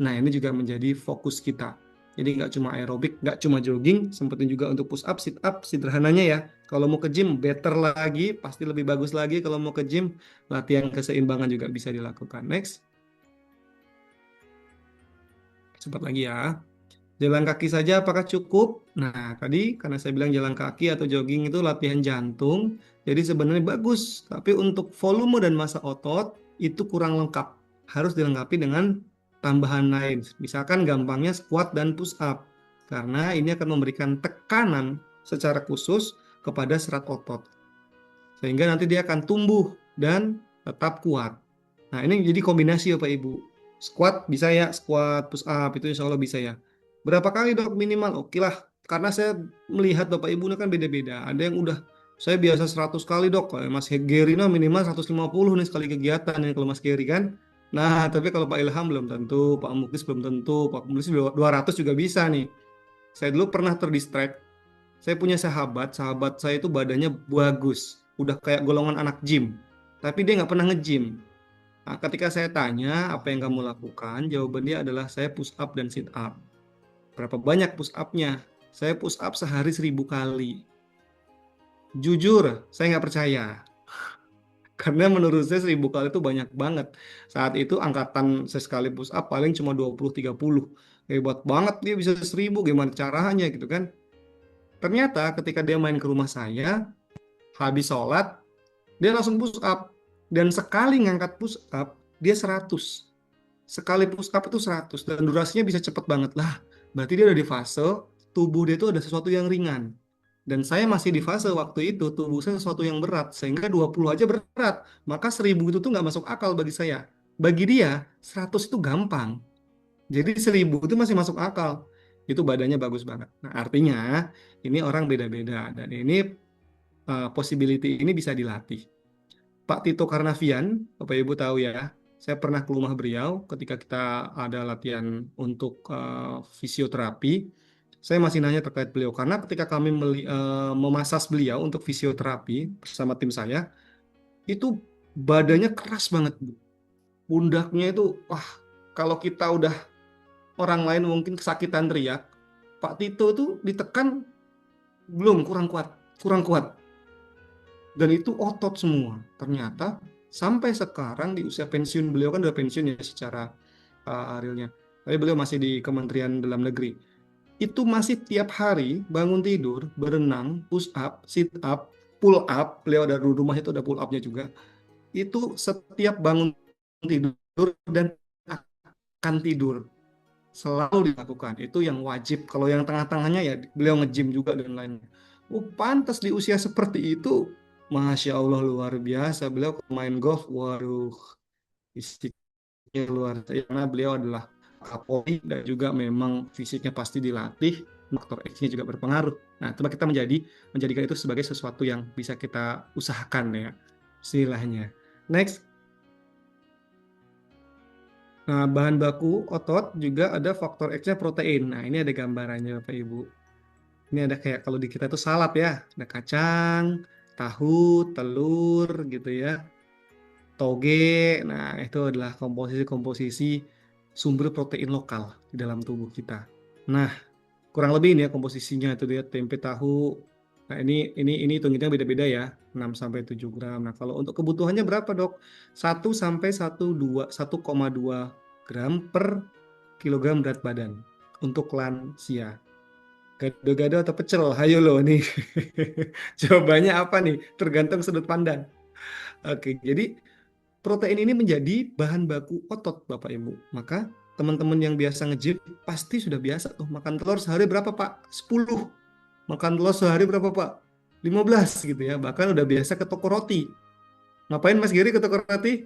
Nah ini juga menjadi fokus kita. Jadi nggak cuma aerobik, nggak cuma jogging, sempetin juga untuk push up, sit up, sederhananya ya. Kalau mau ke gym, better lagi, pasti lebih bagus lagi. Kalau mau ke gym, latihan keseimbangan juga bisa dilakukan. Next, cepat lagi ya. Jalan kaki saja apakah cukup? Nah, tadi karena saya bilang jalan kaki atau jogging itu latihan jantung, jadi sebenarnya bagus. Tapi untuk volume dan massa otot itu kurang lengkap. Harus dilengkapi dengan tambahan lain. Misalkan gampangnya squat dan push up. Karena ini akan memberikan tekanan secara khusus kepada serat otot. Sehingga nanti dia akan tumbuh dan tetap kuat. Nah, ini jadi kombinasi ya Pak Ibu. Squat bisa ya, squat, push up itu insya Allah bisa ya. Berapa kali dok minimal? Oke lah, karena saya melihat Bapak Ibu ini kan beda-beda. Ada yang udah, saya biasa 100 kali dok. Kalau Mas Geri nah minimal 150 nih sekali kegiatan ya kalau Mas Geri kan. Nah, tapi kalau Pak Ilham belum tentu, Pak Muklis belum tentu, Pak Muklis 200 juga bisa nih. Saya dulu pernah terdistract. Saya punya sahabat saya itu badannya bagus, udah kayak golongan anak gym, tapi dia nggak pernah nge-gym. Nah, ketika saya tanya apa yang kamu lakukan, jawaban dia adalah saya push up dan sit up. Berapa banyak push up-nya? Saya push up sehari 1.000 kali. Jujur, saya nggak percaya. Karena menurut saya 1.000 kali itu banyak banget. Saat itu angkatan saya sekali push up paling cuma 20-30. Hebat banget dia bisa 1.000, gimana caranya gitu kan. Ternyata ketika dia main ke rumah saya, habis sholat, dia langsung push up. Dan sekali ngangkat push up, dia 100. Sekali push up itu 100. Dan durasinya bisa cepet banget. Lah, berarti dia udah di fase, tubuh dia itu ada sesuatu yang ringan. Dan saya masih di fase waktu itu, tubuh saya sesuatu yang berat. Sehingga 20 aja berat. Maka 1.000 itu tuh nggak masuk akal bagi saya. Bagi dia, 100 itu gampang. Jadi 1.000 itu masih masuk akal. Itu badannya bagus banget. Nah, artinya ini orang beda-beda. Dan ini possibility ini bisa dilatih. Pak Tito Karnavian, Bapak Ibu tahu ya, saya pernah ke rumah beliau ketika kita ada latihan untuk fisioterapi. Saya masih nanya terkait beliau karena ketika kami memasas beliau untuk fisioterapi bersama tim saya, itu badannya keras banget, Bu. Pundaknya itu, wah, kalau kita udah orang lain mungkin kesakitan teriak, Pak Tito itu ditekan belum kurang kuat, kurang kuat. Dan itu otot semua. Ternyata sampai sekarang di usia pensiun, beliau kan udah pensiun ya secara realnya. Tapi beliau masih di Kementerian Dalam Negeri. Itu masih tiap hari bangun tidur, berenang, push up, sit up, pull up. Beliau ada di rumah itu ada pull upnya juga. Itu setiap bangun tidur dan akan tidur. selalu dilakukan. Itu yang wajib. Kalau yang tengah-tengahnya ya beliau nge-gym juga dan lainnya. Oh, pantas di usia seperti itu. Masya Allah luar biasa. Beliau main golf, waduh, fisiknya luar biasa. Karena beliau adalah Kapolri dan juga memang fisiknya pasti dilatih. Faktor X-nya juga berpengaruh. Nah, coba kita menjadikan itu sebagai sesuatu yang bisa kita usahakan ya, istilahnya. Next. Nah, bahan baku otot juga ada faktor X-nya protein. Nah, ini ada gambarannya Bapak Ibu. Ini ada kayak kalau di kita itu salad ya. Ada kacang, tahu, telur gitu ya. Toge. Nah, itu adalah komposisi-komposisi sumber protein lokal di dalam tubuh kita. Nah, kurang lebih ini ya komposisinya itu dia tempe tahu. Nah, ini hitungnya beda-beda ya, 6 sampai 7 gram. Nah, kalau untuk kebutuhannya berapa, Dok? 1 koma 2 gram per kilogram berat badan untuk lansia. Gado-gado atau pecel? Hayo loh nih. Jawabannya apa nih? Tergantung sudut pandang. Oke, jadi protein ini menjadi bahan baku otot, Bapak Ibu. Maka teman-teman yang biasa nge-gym pasti sudah biasa tuh makan telur sehari berapa, Pak? 10. Makan telur sehari berapa, Pak? 15 gitu ya. Bahkan udah biasa ke toko roti. Ngapain Mas Giri ke toko roti?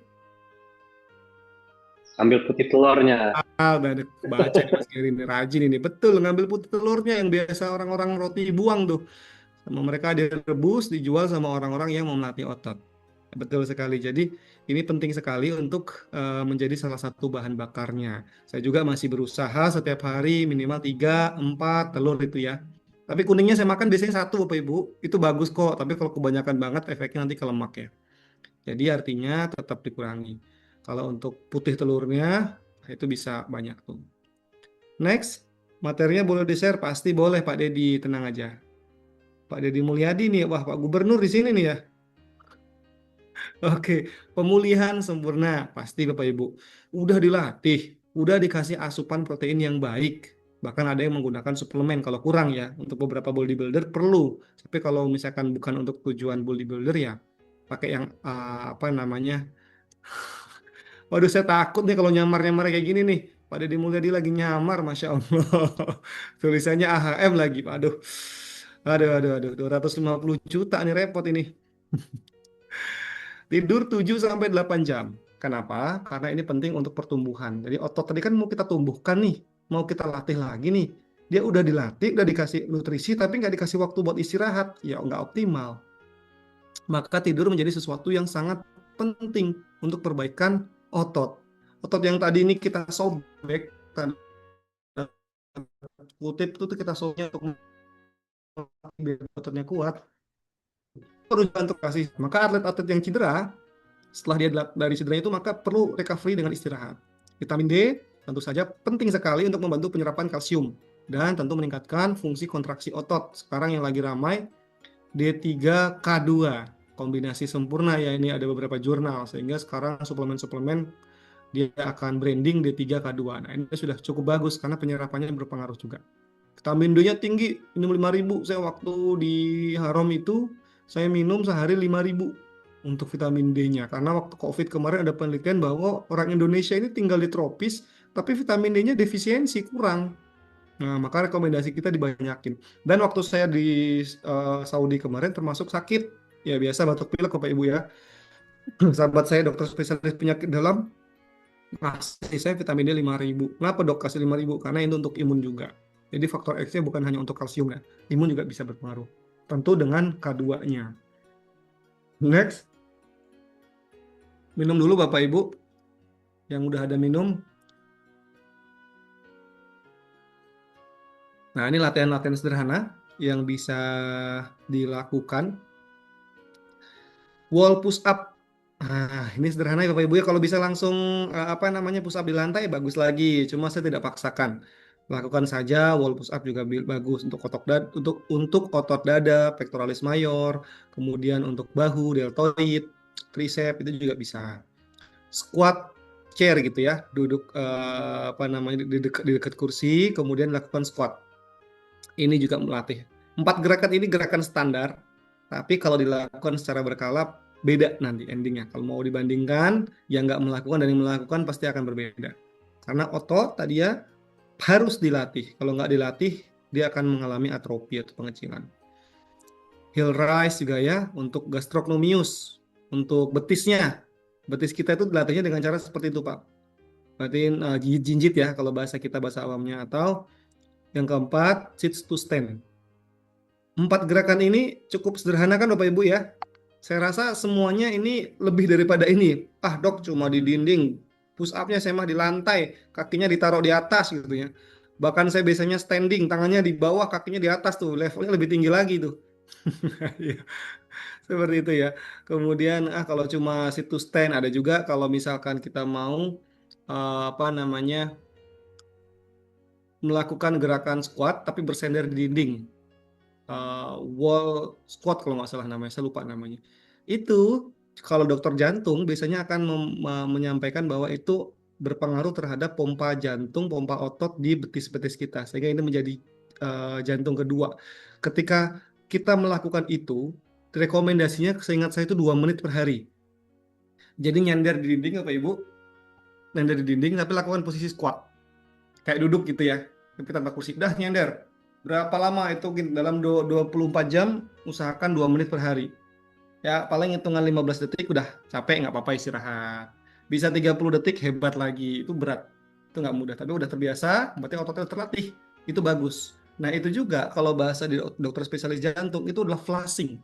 Ambil putih telurnya. Udah ada baca nih Mas Giri ini rajin ini. Betul, ngambil putih telurnya yang biasa orang-orang roti buang tuh. Sama mereka direbus, dijual sama orang-orang yang mau melatih otot. Betul sekali. Jadi ini penting sekali untuk menjadi salah satu bahan bakarnya. Saya juga masih berusaha setiap hari minimal 3, 4 telur itu ya. Tapi kuningnya saya makan biasanya satu Bapak Ibu. Itu bagus kok. Tapi kalau kebanyakan banget efeknya nanti ke lemak ya. Jadi artinya tetap dikurangi. Kalau untuk putih telurnya itu bisa banyak tuh. Next, materinya boleh di-share? Pasti boleh Pak Dedi, tenang aja. Pak Dedi Mulyadi nih, wah Pak Gubernur di sini nih ya. Oke, pemulihan sempurna pasti Bapak Ibu. Udah dilatih, udah dikasih asupan protein yang baik. Bahkan ada yang menggunakan suplemen kalau kurang ya. Untuk beberapa bodybuilder perlu. Tapi kalau misalkan bukan untuk tujuan bodybuilder ya pakai yang apa namanya? Waduh, saya takut nih kalau nyamar-nyamar kayak gini nih. Pak Deddy Mulyadi lagi nyamar, Masya Allah. Tulisannya AHM lagi. Aduh, aduh, aduh, aduh. 250 juta nih repot ini. Tidur 7 sampai 8 jam. Kenapa? Karena ini penting untuk pertumbuhan. Jadi otot tadi kan mau kita tumbuhkan nih, mau kita latih lagi nih. Dia udah dilatih, udah dikasih nutrisi, tapi nggak dikasih waktu buat istirahat. Ya nggak optimal. Maka tidur menjadi sesuatu yang sangat penting untuk perbaikan otot. Otot yang tadi ini kita sobek, tanda kutip itu kita sobek untuk biar ototnya kuat. Harus untuk kasih. Maka atlet-atlet yang cedera setelah dia dari cedera itu maka perlu recovery dengan istirahat. Vitamin D tentu saja penting sekali untuk membantu penyerapan kalsium dan tentu meningkatkan fungsi kontraksi otot. Sekarang yang lagi ramai D3K2 kombinasi sempurna ya, ini ada beberapa jurnal sehingga sekarang suplemen-suplemen dia akan branding D3K2. Nah, ini sudah cukup bagus karena penyerapannya berpengaruh juga. Vitamin D-nya tinggi, minum 5.000. Saya waktu di Harom itu saya minum sehari 5.000 untuk vitamin D-nya. Karena waktu COVID kemarin ada penelitian bahwa orang Indonesia ini tinggal di tropis, tapi vitamin D-nya defisiensi, kurang. Nah, maka rekomendasi kita dibanyakin. Dan waktu saya di Saudi kemarin termasuk sakit. Ya biasa batuk pilek Bapak Ibu ya. Sahabat saya dokter spesialis penyakit dalam kasih saya vitamin D 5.000. Kenapa dok kasih 5.000? Karena itu untuk imun juga. Jadi faktor X-nya bukan hanya untuk kalsium ya. Imun juga bisa berpengaruh. Tentu dengan K2-nya. Next. Minum dulu Bapak Ibu. Yang udah ada minum. Nah, ini latihan-latihan sederhana yang bisa dilakukan. Wall push up. Nah, ini sederhana ya Bapak Ibu ya. Kalau bisa langsung apa namanya push up di lantai bagus lagi. Cuma saya tidak paksakan. Lakukan saja wall push up juga bagus untuk otot dada, pectoralis mayor, kemudian untuk bahu, deltoid, tricep itu juga bisa. Squat chair gitu ya, duduk apa namanya di dekat kursi, kemudian lakukan squat. Ini juga melatih. 4 gerakan ini gerakan standar, tapi kalau dilakukan secara berkala beda nanti endingnya. Kalau mau dibandingkan, yang nggak melakukan dan yang melakukan pasti akan berbeda. Karena otot tadi ya harus dilatih. Kalau nggak dilatih, dia akan mengalami atrofi atau pengecilan. Heel raise juga ya, untuk gastrocnemius, untuk betisnya. Betis kita itu dilatihnya dengan cara seperti itu, Pak. Berarti gigit jinjit ya, kalau bahasa kita, bahasa awamnya. Atau yang keempat, sit to stand. 4 gerakan ini cukup sederhana kan Bapak Ibu ya? Saya rasa semuanya ini lebih daripada ini. Ah dok, cuma di dinding. Push up-nya saya mah di lantai, kakinya ditaruh di atas gitu ya. Bahkan saya biasanya standing, tangannya di bawah, kakinya di atas tuh. Levelnya lebih tinggi lagi tuh. Iya, seperti itu ya. Kemudian kalau cuma sit to stand, ada juga kalau misalkan kita mau apa namanya, melakukan gerakan squat tapi bersender di dinding. Wall squat kalau nggak salah namanya, saya lupa namanya. Itu kalau dokter jantung biasanya akan menyampaikan bahwa itu berpengaruh terhadap pompa jantung, pompa otot di betis-betis kita, sehingga ini menjadi jantung kedua. Ketika kita melakukan itu, rekomendasinya seingat saya itu 2 menit per hari. Jadi nyender di dinding Bapak Ibu, nyender di dinding tapi lakukan posisi squat. Kayak duduk gitu ya, tapi tanpa kursi. Dah nyender. Berapa lama itu dalam 24 jam, usahakan 2 menit per hari. Ya, paling hitungan 15 detik udah capek, nggak apa-apa istirahat. Bisa 30 detik, hebat lagi. Itu berat. Itu nggak mudah, tapi udah terbiasa, berarti ototnya terlatih. Itu bagus. Nah, itu juga kalau bahasa di dokter spesialis jantung, itu adalah flushing.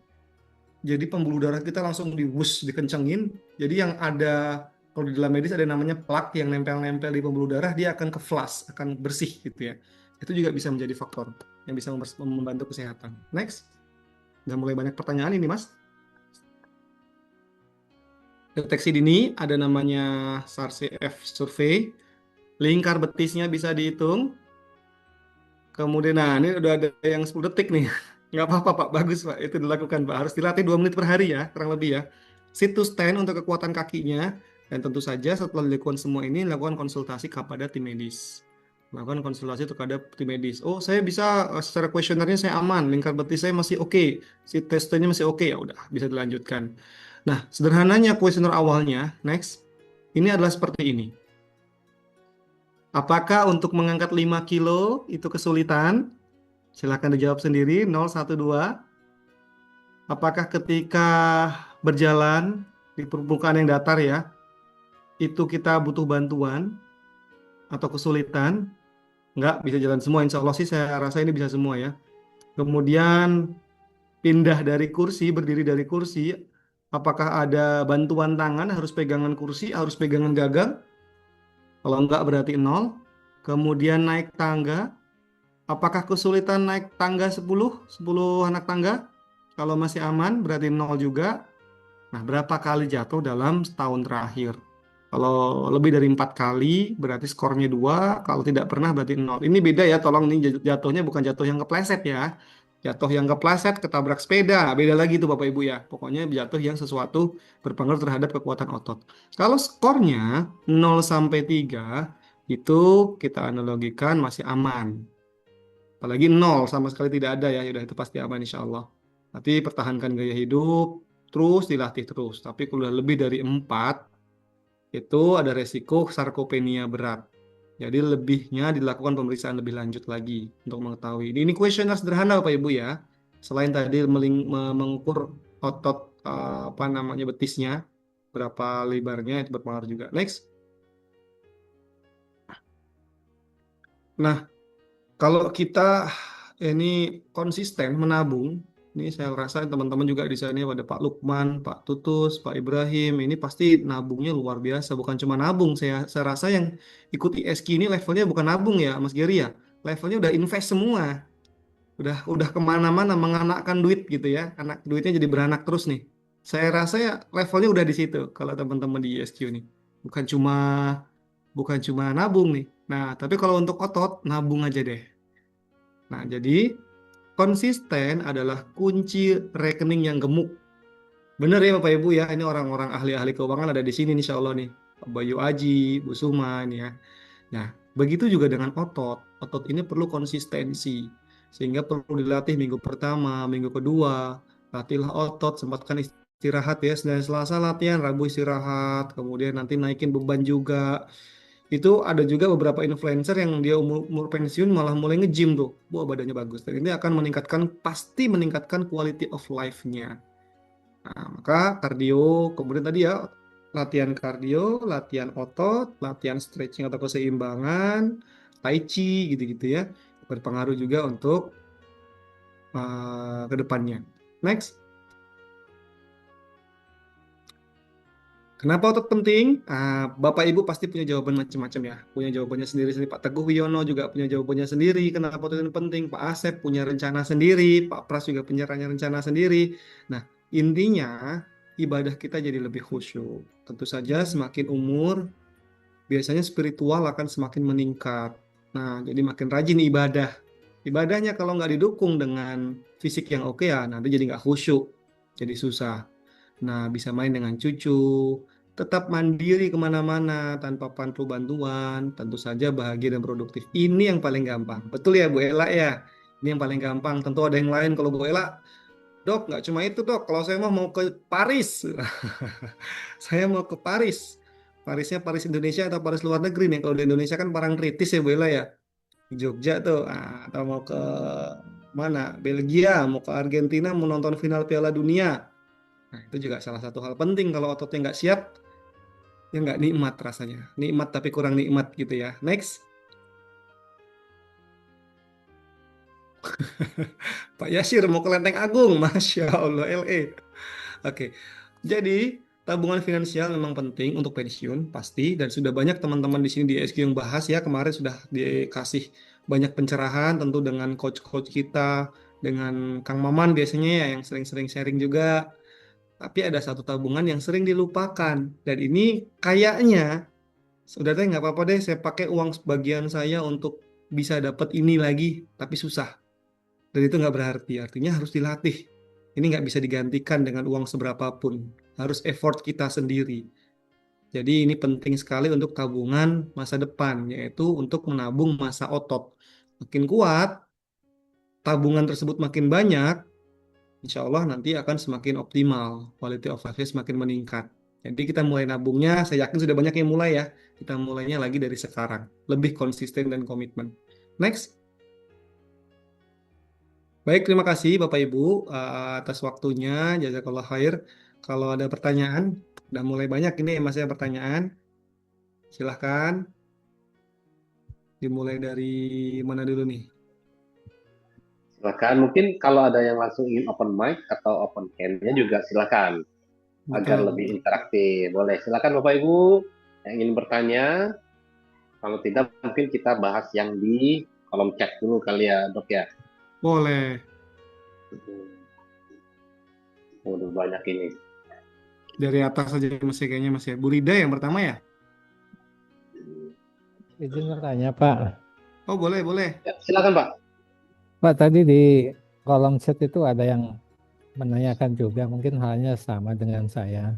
Jadi pembuluh darah kita langsung dikencengin. Jadi yang ada, kalau di dalam medis ada namanya plak yang nempel-nempel di pembuluh darah, dia akan ke flush, akan bersih gitu ya. Itu juga bisa menjadi faktor yang bisa membantu kesehatan. Next. Udah mulai banyak pertanyaan ini, Mas. Deteksi dini ada namanya SARS-CoV survei. Lingkar betisnya bisa dihitung. Kemudian, nah ini udah ada yang 10 detik nih. Nggak apa-apa Pak, bagus Pak. Itu dilakukan Pak. Harus dilatih 2 menit per hari ya, kurang lebih ya. Sit to stand untuk kekuatan kakinya. Dan tentu saja setelah dilakukan semua ini, lakukan konsultasi kepada tim medis. Lakukan konsultasi kepada tim medis. Oh, saya bisa secara kuesionernya saya aman, lingkar betis saya masih oke, sit testnya masih oke, ya udah bisa dilanjutkan. Nah, sederhananya kuesioner awalnya, next, ini adalah seperti ini. Apakah untuk mengangkat 5 kilo itu kesulitan? Silakan dijawab sendiri, 0, 1, 2. Apakah ketika berjalan di permukaan yang datar ya, itu kita butuh bantuan atau kesulitan? Enggak, bisa jalan semua. Insya Allah sih saya rasa ini bisa semua ya. Kemudian pindah dari kursi, berdiri dari kursi, apakah ada bantuan tangan, harus pegangan kursi, harus pegangan gagang? Kalau enggak berarti 0. Kemudian naik tangga, apakah kesulitan naik tangga 10 anak tangga? Kalau masih aman berarti 0 juga. Nah, berapa kali jatuh dalam setahun terakhir? Kalau lebih dari 4 kali berarti skornya 2. Kalau tidak pernah berarti 0. Ini beda ya, tolong ini jatuhnya bukan jatuh yang kepleset ya. Jatuh yang kepleset, ketabrak sepeda, beda lagi tuh Bapak Ibu ya. Pokoknya jatuh yang sesuatu berpengaruh terhadap kekuatan otot. Kalau skornya 0 sampai 3, itu kita analogikan masih aman. Apalagi 0 sama sekali tidak ada ya, udah itu pasti aman insya Allah. Tapi pertahankan gaya hidup, terus dilatih terus. Tapi kalau lebih dari 4, itu ada resiko sarkopenia berat. Jadi lebihnya dilakukan pemeriksaan lebih lanjut lagi untuk mengetahui. Ini kuesioner sederhana Bapak Ibu ya. Selain tadi mengukur otot apa namanya betisnya, berapa lebarnya itu berpengaruh juga. Next. Nah, kalau kita ini konsisten menabung, ini saya rasa teman-teman juga di sini pada Pak Lukman, Pak Tutus, Pak Ibrahim, ini pasti nabungnya luar biasa. Bukan cuma nabung, saya rasa yang ikut ISQ ini levelnya bukan nabung ya, Mas Geri ya. Levelnya udah invest semua, udah kemana-mana menganakkan duit gitu ya. Anak duitnya jadi beranak terus nih. Saya rasa ya levelnya udah di situ kalau teman-teman di ISQ nih. Bukan cuma bukan cuma nabung nih. Nah, tapi kalau untuk otot nabung aja deh. Nah, jadi konsisten adalah kunci rekening yang gemuk. Bener ya Bapak Ibu ya, ini orang-orang ahli-ahli keuangan ada di sini insya Allah nih. Pak Bayu Aji, Bu Suma ini ya. Nah, begitu juga dengan otot. Otot ini perlu konsistensi. Sehingga perlu dilatih minggu pertama, minggu kedua. Latihlah otot, sempatkan istirahat ya. Senin Selasa latihan, Rabu istirahat. Kemudian nanti naikin beban juga. Itu ada juga beberapa influencer yang dia umur pensiun malah mulai nge-gym tuh. Wah, badannya bagus. Dan ini akan pasti meningkatkan quality of life-nya. Nah, maka kardio, kemudian tadi ya, latihan kardio, latihan otot, latihan stretching atau keseimbangan, tai chi gitu-gitu ya, berpengaruh juga untuk ke depannya. Next. Kenapa otot penting? Bapak Ibu pasti punya jawaban macam-macam ya. Punya jawabannya sendiri-sendiri. Pak Teguh Wiono juga punya jawabannya sendiri. Kenapa otot itu penting? Pak Asep punya rencana sendiri. Pak Pras juga punya rencana sendiri. Nah, intinya ibadah kita jadi lebih khusyuk. Tentu saja semakin umur, biasanya spiritual akan semakin meningkat. Nah, jadi makin rajin ibadah. Ibadahnya kalau nggak didukung dengan fisik yang oke ya, nanti jadi nggak khusyuk. Jadi susah. Nah, bisa main dengan cucu, tetap mandiri kemana-mana tanpa perlu bantuan, tentu saja bahagia dan produktif. Ini yang paling gampang. Betul ya Bu Ela ya? Ini yang paling gampang. Tentu ada yang lain kalau Bu Ela, dok nggak cuma itu dok, kalau saya mau ke Paris. Saya mau ke Paris. Parisnya Paris Indonesia atau Paris luar negeri nih. Kalau di Indonesia kan Parangtritis ya Bu Ela ya. Di Jogja tuh. Atau mau ke mana? Belgia, mau ke Argentina, mau nonton final Piala Dunia. Nah, itu juga salah satu hal penting kalau ototnya nggak siap, ya nggak nikmat rasanya. Nikmat tapi kurang nikmat gitu ya. Next, Pak Yasir mau ke Lenteng Agung, Masya Allah, LA. Oke, jadi tabungan finansial memang penting untuk pensiun, pasti. Dan sudah banyak teman-teman di sini di SQ yang bahas ya, kemarin sudah dikasih banyak pencerahan tentu dengan coach-coach kita, dengan Kang Maman biasanya ya yang sering-sering sharing juga. Tapi ada satu tabungan yang sering dilupakan. Dan ini kayaknya sudah deh nggak apa-apa deh saya pakai uang sebagian saya untuk bisa dapat ini lagi, tapi susah. Dan itu nggak berarti, artinya harus dilatih. Ini nggak bisa digantikan dengan uang seberapapun. Harus effort kita sendiri. Jadi ini penting sekali untuk tabungan masa depan, yaitu untuk menabung masa otot. Makin kuat, tabungan tersebut makin banyak, insya Allah nanti akan semakin optimal, quality of life semakin meningkat. Jadi kita mulai nabungnya, saya yakin sudah banyak yang mulai ya. Kita mulainya lagi dari sekarang, lebih konsisten dan komitmen. Next, baik terima kasih Bapak Ibu atas waktunya, jazakallah khair. Kalau ada pertanyaan, udah mulai banyak ini masih ada pertanyaan, silahkan dimulai dari mana dulu nih? Silakan. Mungkin kalau ada yang langsung ingin open mic atau open cam-nya juga silakan agar Betul, lebih betul. interaktif. Boleh. Silakan Bapak Ibu yang ingin bertanya. Kalau tidak mungkin kita bahas yang di kolom chat dulu kali ya, Dok ya. Boleh. Udah banyak ini. Dari atas saja masih kayaknya masih Bu Rida yang pertama ya? Izin bertanya, Pak. Oh boleh, boleh. Ya, silakan Pak. Pak, tadi di kolom chat itu ada yang menanyakan juga, mungkin halnya sama dengan saya.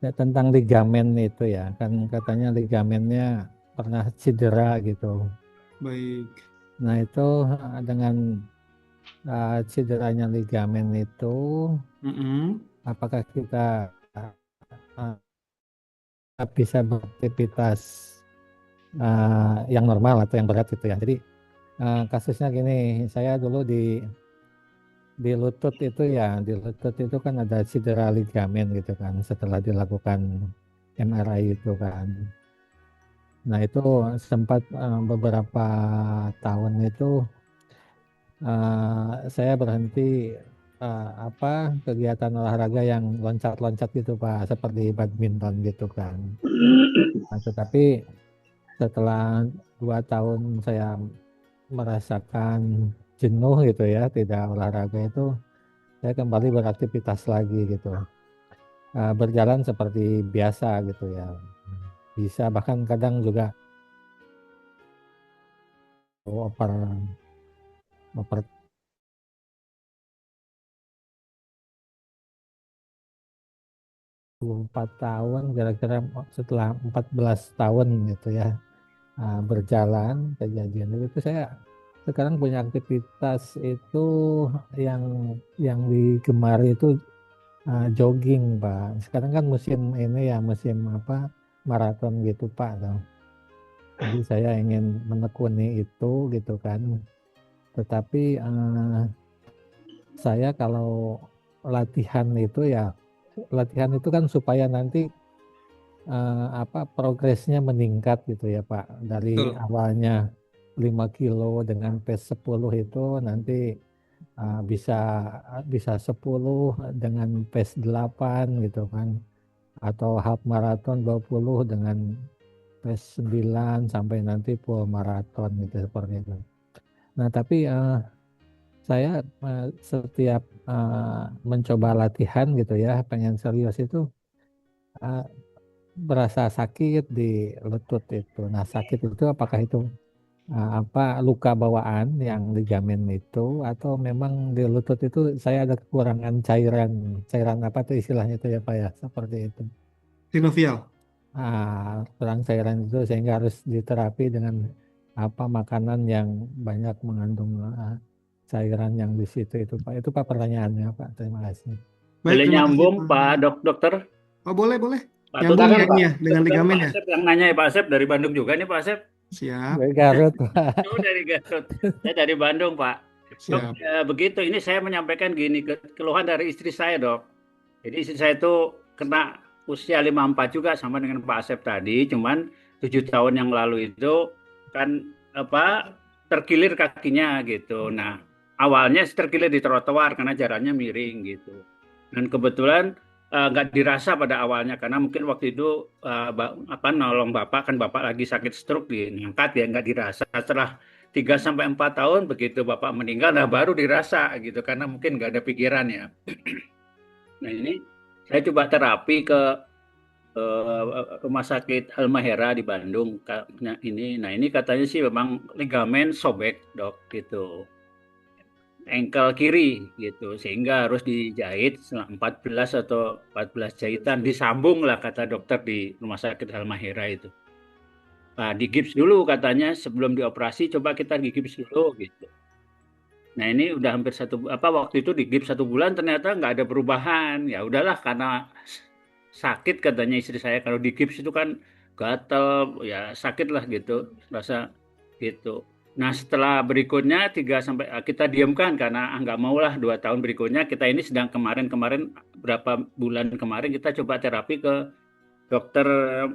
Ya, tentang ligamen itu ya, kan katanya ligamennya pernah cedera gitu. Baik. Nah, itu dengan cederanya ligamen itu, Mm-mm. apakah kita uh, bisa beraktivitas yang normal atau yang berat gitu ya. Jadi kasusnya gini, saya dulu di lutut itu ya, di lutut itu kan ada cedera ligamen gitu kan setelah dilakukan MRI itu kan. Nah itu sempat beberapa tahun itu saya berhenti apa kegiatan olahraga yang loncat-loncat gitu Pak, seperti badminton gitu kan. Nah, tetapi setelah 2 tahun saya merasakan jenuh gitu ya, tidak olahraga itu, saya kembali beraktivitas lagi gitu. Berjalan seperti biasa gitu ya. Bisa bahkan kadang juga oper oper 4 tahun kira-kira setelah 14 tahun gitu ya berjalan kejadian itu saya sekarang punya aktivitas itu yang digemari itu jogging Pak. Sekarang kan musim ini ya musim apa maraton gitu Pak. Jadi saya ingin menekuni itu gitu kan. Tetapi saya kalau latihan itu ya, latihan itu kan supaya nanti progresnya meningkat gitu ya Pak. Dari Betul. awalnya 5 kilo dengan pace 10 itu nanti bisa bisa 10 dengan pace 8 gitu kan. Atau half marathon 20 dengan pace 9 sampai nanti full marathon gitu seperti itu. Nah, tapi saya setiap mencoba latihan gitu ya, pengen serius itu uh, berasa sakit di lutut itu. Nah, sakit itu apakah itu luka bawaan yang ligamen itu atau memang di lutut itu saya ada kekurangan cairan, cairan apa tuh istilahnya itu ya Pak ya, seperti itu. Sinovial. Kurang cairan itu sehingga harus diterapi dengan makanan yang banyak mengandung cairan yang di situ itu Pak. Itu Pak pertanyaannya Pak. Terima kasih. Baik, Boleh terima kasih nyambung Pak. Pak Dokter? Oh, boleh, boleh. Pak Nyambung Dokter, ya ini ya dengan Dokter ligamen Pak ya. Asep yang nanya ya Pak Asep dari Bandung juga nih Pak Asep. Siap, Dari Garut Pak. Oh, dari Garut. Saya dari Bandung Pak. Dok, siap. begitu ini saya menyampaikan gini keluhan dari istri saya Dok. Jadi istri saya itu kena usia 54 juga sama dengan Pak Asep tadi, cuman 7 tahun yang lalu itu kan terkilir kakinya gitu. Nah, awalnya terkilir di trotoar karena jalannya miring gitu. Dan kebetulan nggak dirasa pada awalnya karena mungkin waktu itu nolong bapak kan bapak lagi sakit stroke diangkat ya nggak dirasa. Setelah 3 sampai 4 tahun begitu bapak meninggal, nah baru dirasa gitu karena mungkin nggak ada pikiran ya. Nah ini saya coba terapi ke rumah sakit Halmahera di Bandung. Nah ini katanya sih memang ligamen sobek Dok gitu, engkel kiri gitu, sehingga harus dijahit 14 atau 14 jahitan, disambung lah kata dokter di rumah sakit Halmahera itu. Nah, digips dulu katanya sebelum dioperasi, coba kita digips dulu gitu. Nah ini udah hampir waktu itu digips 1 bulan ternyata nggak ada perubahan. Ya udahlah karena sakit katanya istri saya kalau digips itu kan gatel ya sakit lah gitu rasa gitu. Nah setelah berikutnya kita diamkan karena nggak mau lah 2 tahun berikutnya kita ini sedang kemarin berapa bulan kemarin kita coba terapi ke dokter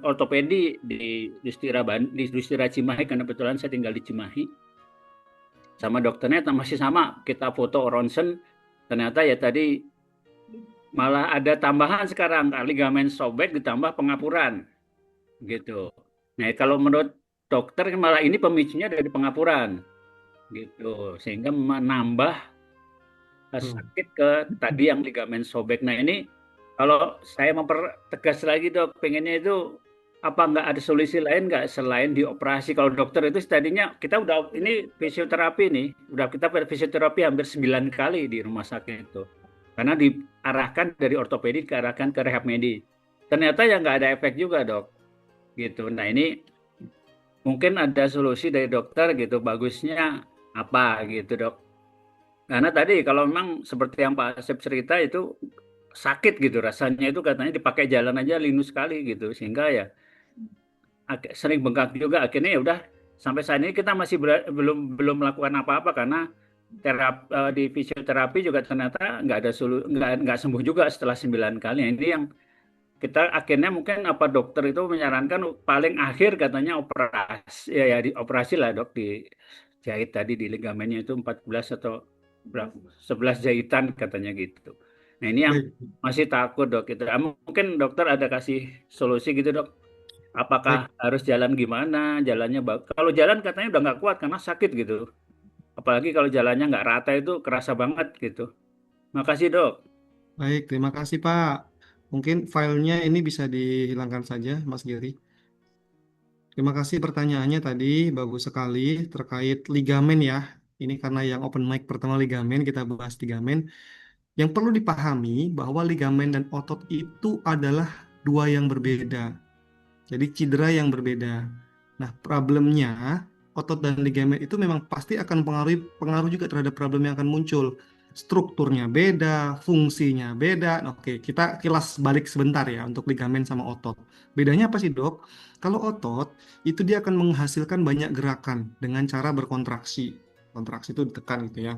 ortopedi di Dustira Cimahi karena kebetulan saya tinggal di Cimahi. Sama dokternya masih sama, kita foto ronsen, ternyata ya tadi malah ada tambahan sekarang, ligamen sobek ditambah pengapuran, gitu. Nah kalau menurut dokter malah ini pemicunya dari pengapuran, gitu, sehingga menambah sakit ke tadi yang ligamen sobek. Nah ini kalau saya mempertegas lagi Dok, pengennya itu apa nggak ada solusi lain nggak selain dioperasi? Kalau dokter itu tadinya kita udah ini fisioterapi nih, kita fisioterapi hampir 9 kali di rumah sakit itu, karena diarahkan dari ortopedi diarahkan ke rehab medis. Ternyata ya nggak ada efek juga Dok, gitu. Nah ini mungkin ada solusi dari dokter gitu, bagusnya apa gitu Dok? Karena tadi kalau memang seperti yang Pak Asep cerita itu sakit gitu rasanya itu katanya dipakai jalan aja linu sekali gitu sehingga ya sering bengkak juga akhirnya ya udah sampai saat ini kita masih belum melakukan apa-apa karena di fisioterapi juga ternyata nggak sembuh juga setelah 9 kali. Ini yang kita akhirnya mungkin dokter itu menyarankan paling akhir katanya operasi ya dioperasi lah Dok, dijahit tadi di ligamennya itu 14 atau 11 jahitan katanya gitu. Nah ini yang masih takut Dok gitu. Mungkin dokter ada kasih solusi gitu Dok. Apakah harus jalan gimana? Jalannya kalau jalan katanya udah nggak kuat karena sakit gitu. Apalagi kalau jalannya nggak rata itu kerasa banget gitu. Makasih Dok. Baik, terima kasih Pak. Mungkin filenya ini bisa dihilangkan saja Mas Giri. Terima kasih pertanyaannya tadi, bagus sekali terkait ligamen ya. Ini karena yang open mic pertama ligamen, kita bahas ligamen. Yang perlu dipahami bahwa ligamen dan otot itu adalah 2 yang berbeda. Jadi cedera yang berbeda. Nah, problemnya otot dan ligamen itu memang pasti akan pengaruh juga terhadap problem yang akan muncul. strukturnya beda, fungsinya beda. Oke, kita kilas balik sebentar ya untuk ligamen sama otot. Bedanya apa sih, Dok? Kalau otot itu dia akan menghasilkan banyak gerakan dengan cara berkontraksi. Kontraksi itu ditekan gitu ya.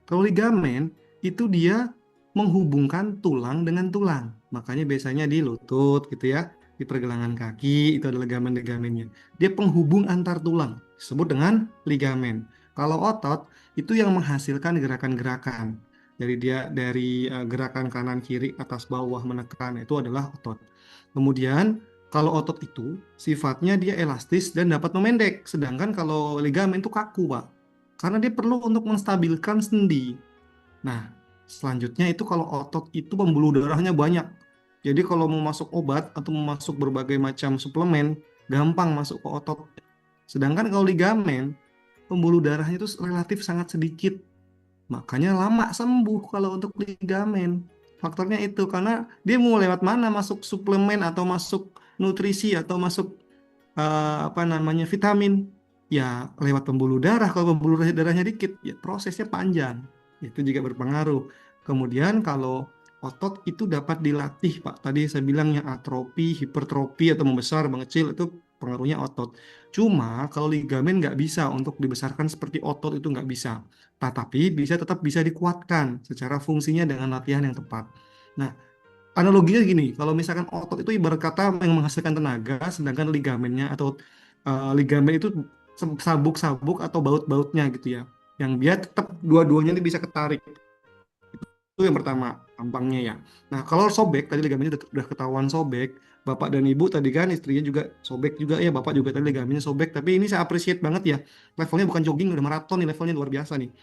Kalau ligamen itu dia menghubungkan tulang dengan tulang. Makanya biasanya di lutut gitu ya, di pergelangan kaki itu ada ligamen-ligamennya. Dia penghubung antar tulang, disebut dengan ligamen. Kalau otot itu yang menghasilkan gerakan-gerakan. Jadi dia dari gerakan kanan kiri atas bawah menekan itu adalah otot. Kemudian kalau otot itu sifatnya dia elastis dan dapat memendek, sedangkan kalau ligamen itu kaku, Pak. Karena dia perlu untuk menstabilkan sendi. Nah, selanjutnya itu kalau otot itu pembuluh darahnya banyak. Jadi kalau mau masuk obat atau mau masuk berbagai macam suplemen, gampang masuk ke otot. Sedangkan kalau ligamen, pembuluh darahnya itu relatif sangat sedikit. Makanya lama sembuh kalau untuk ligamen. Faktornya itu karena dia mau lewat mana masuk suplemen atau masuk nutrisi atau masuk apa namanya vitamin. Ya lewat pembuluh darah. Kalau pembuluh darahnya dikit, ya prosesnya panjang. Itu juga berpengaruh. Kemudian kalau otot itu dapat dilatih, Pak. Tadi saya bilang yang atrofi, hipertrofi atau membesar, mengecil itu pengaruhnya otot. Cuma kalau ligamen nggak bisa untuk dibesarkan seperti otot itu nggak bisa. Tetapi tetap bisa dikuatkan secara fungsinya dengan latihan yang tepat. Nah, analoginya gini, kalau misalkan otot itu ibarat kata yang menghasilkan tenaga, sedangkan ligamennya atau ligamen itu sabuk-sabuk atau baut-bautnya gitu ya, yang biar tetap dua-duanya ini bisa ketarik. Itu yang pertama, tampangnya ya. Nah, kalau sobek, tadi ligamennya udah ketahuan sobek, bapak dan ibu tadi kan istrinya juga sobek juga ya, bapak juga tadi ligamennya sobek, tapi ini saya appreciate banget ya, levelnya bukan jogging, udah maraton nih, levelnya luar biasa nih.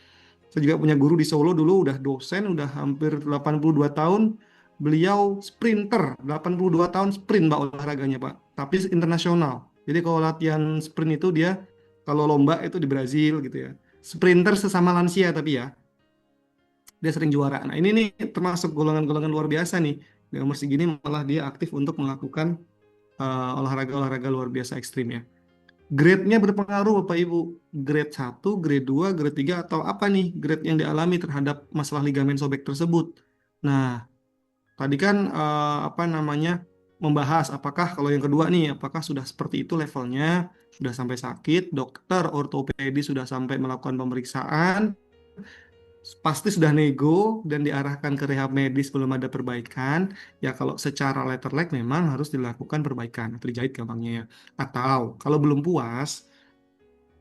Saya juga punya guru di Solo dulu, udah dosen, udah hampir 82 tahun. Beliau sprinter, 82 tahun sprint Pak olahraganya Pak. Tapi internasional. Jadi kalau latihan sprint itu dia, kalau lomba itu di Brazil gitu ya. Sprinter sesama lansia tapi ya, dia sering juara. Nah ini nih termasuk golongan-golongan luar biasa nih. Di umur segini malah dia aktif untuk melakukan olahraga-olahraga luar biasa ekstrim ya. Grade-nya berpengaruh Bapak Ibu. Grade 1, grade 2, grade 3 atau apa nih grade yang dialami terhadap masalah ligamen sobek tersebut. Nah, tadi kan apa namanya membahas apakah kalau yang kedua nih apakah sudah seperti itu levelnya, sudah sampai sakit, dokter ortopedi sudah sampai melakukan pemeriksaan, pasti sudah nego dan diarahkan ke rehab medis belum ada perbaikan. Ya kalau secara letter leg memang harus dilakukan perbaikan atau dijahit gampangnya ya. Atau kalau belum puas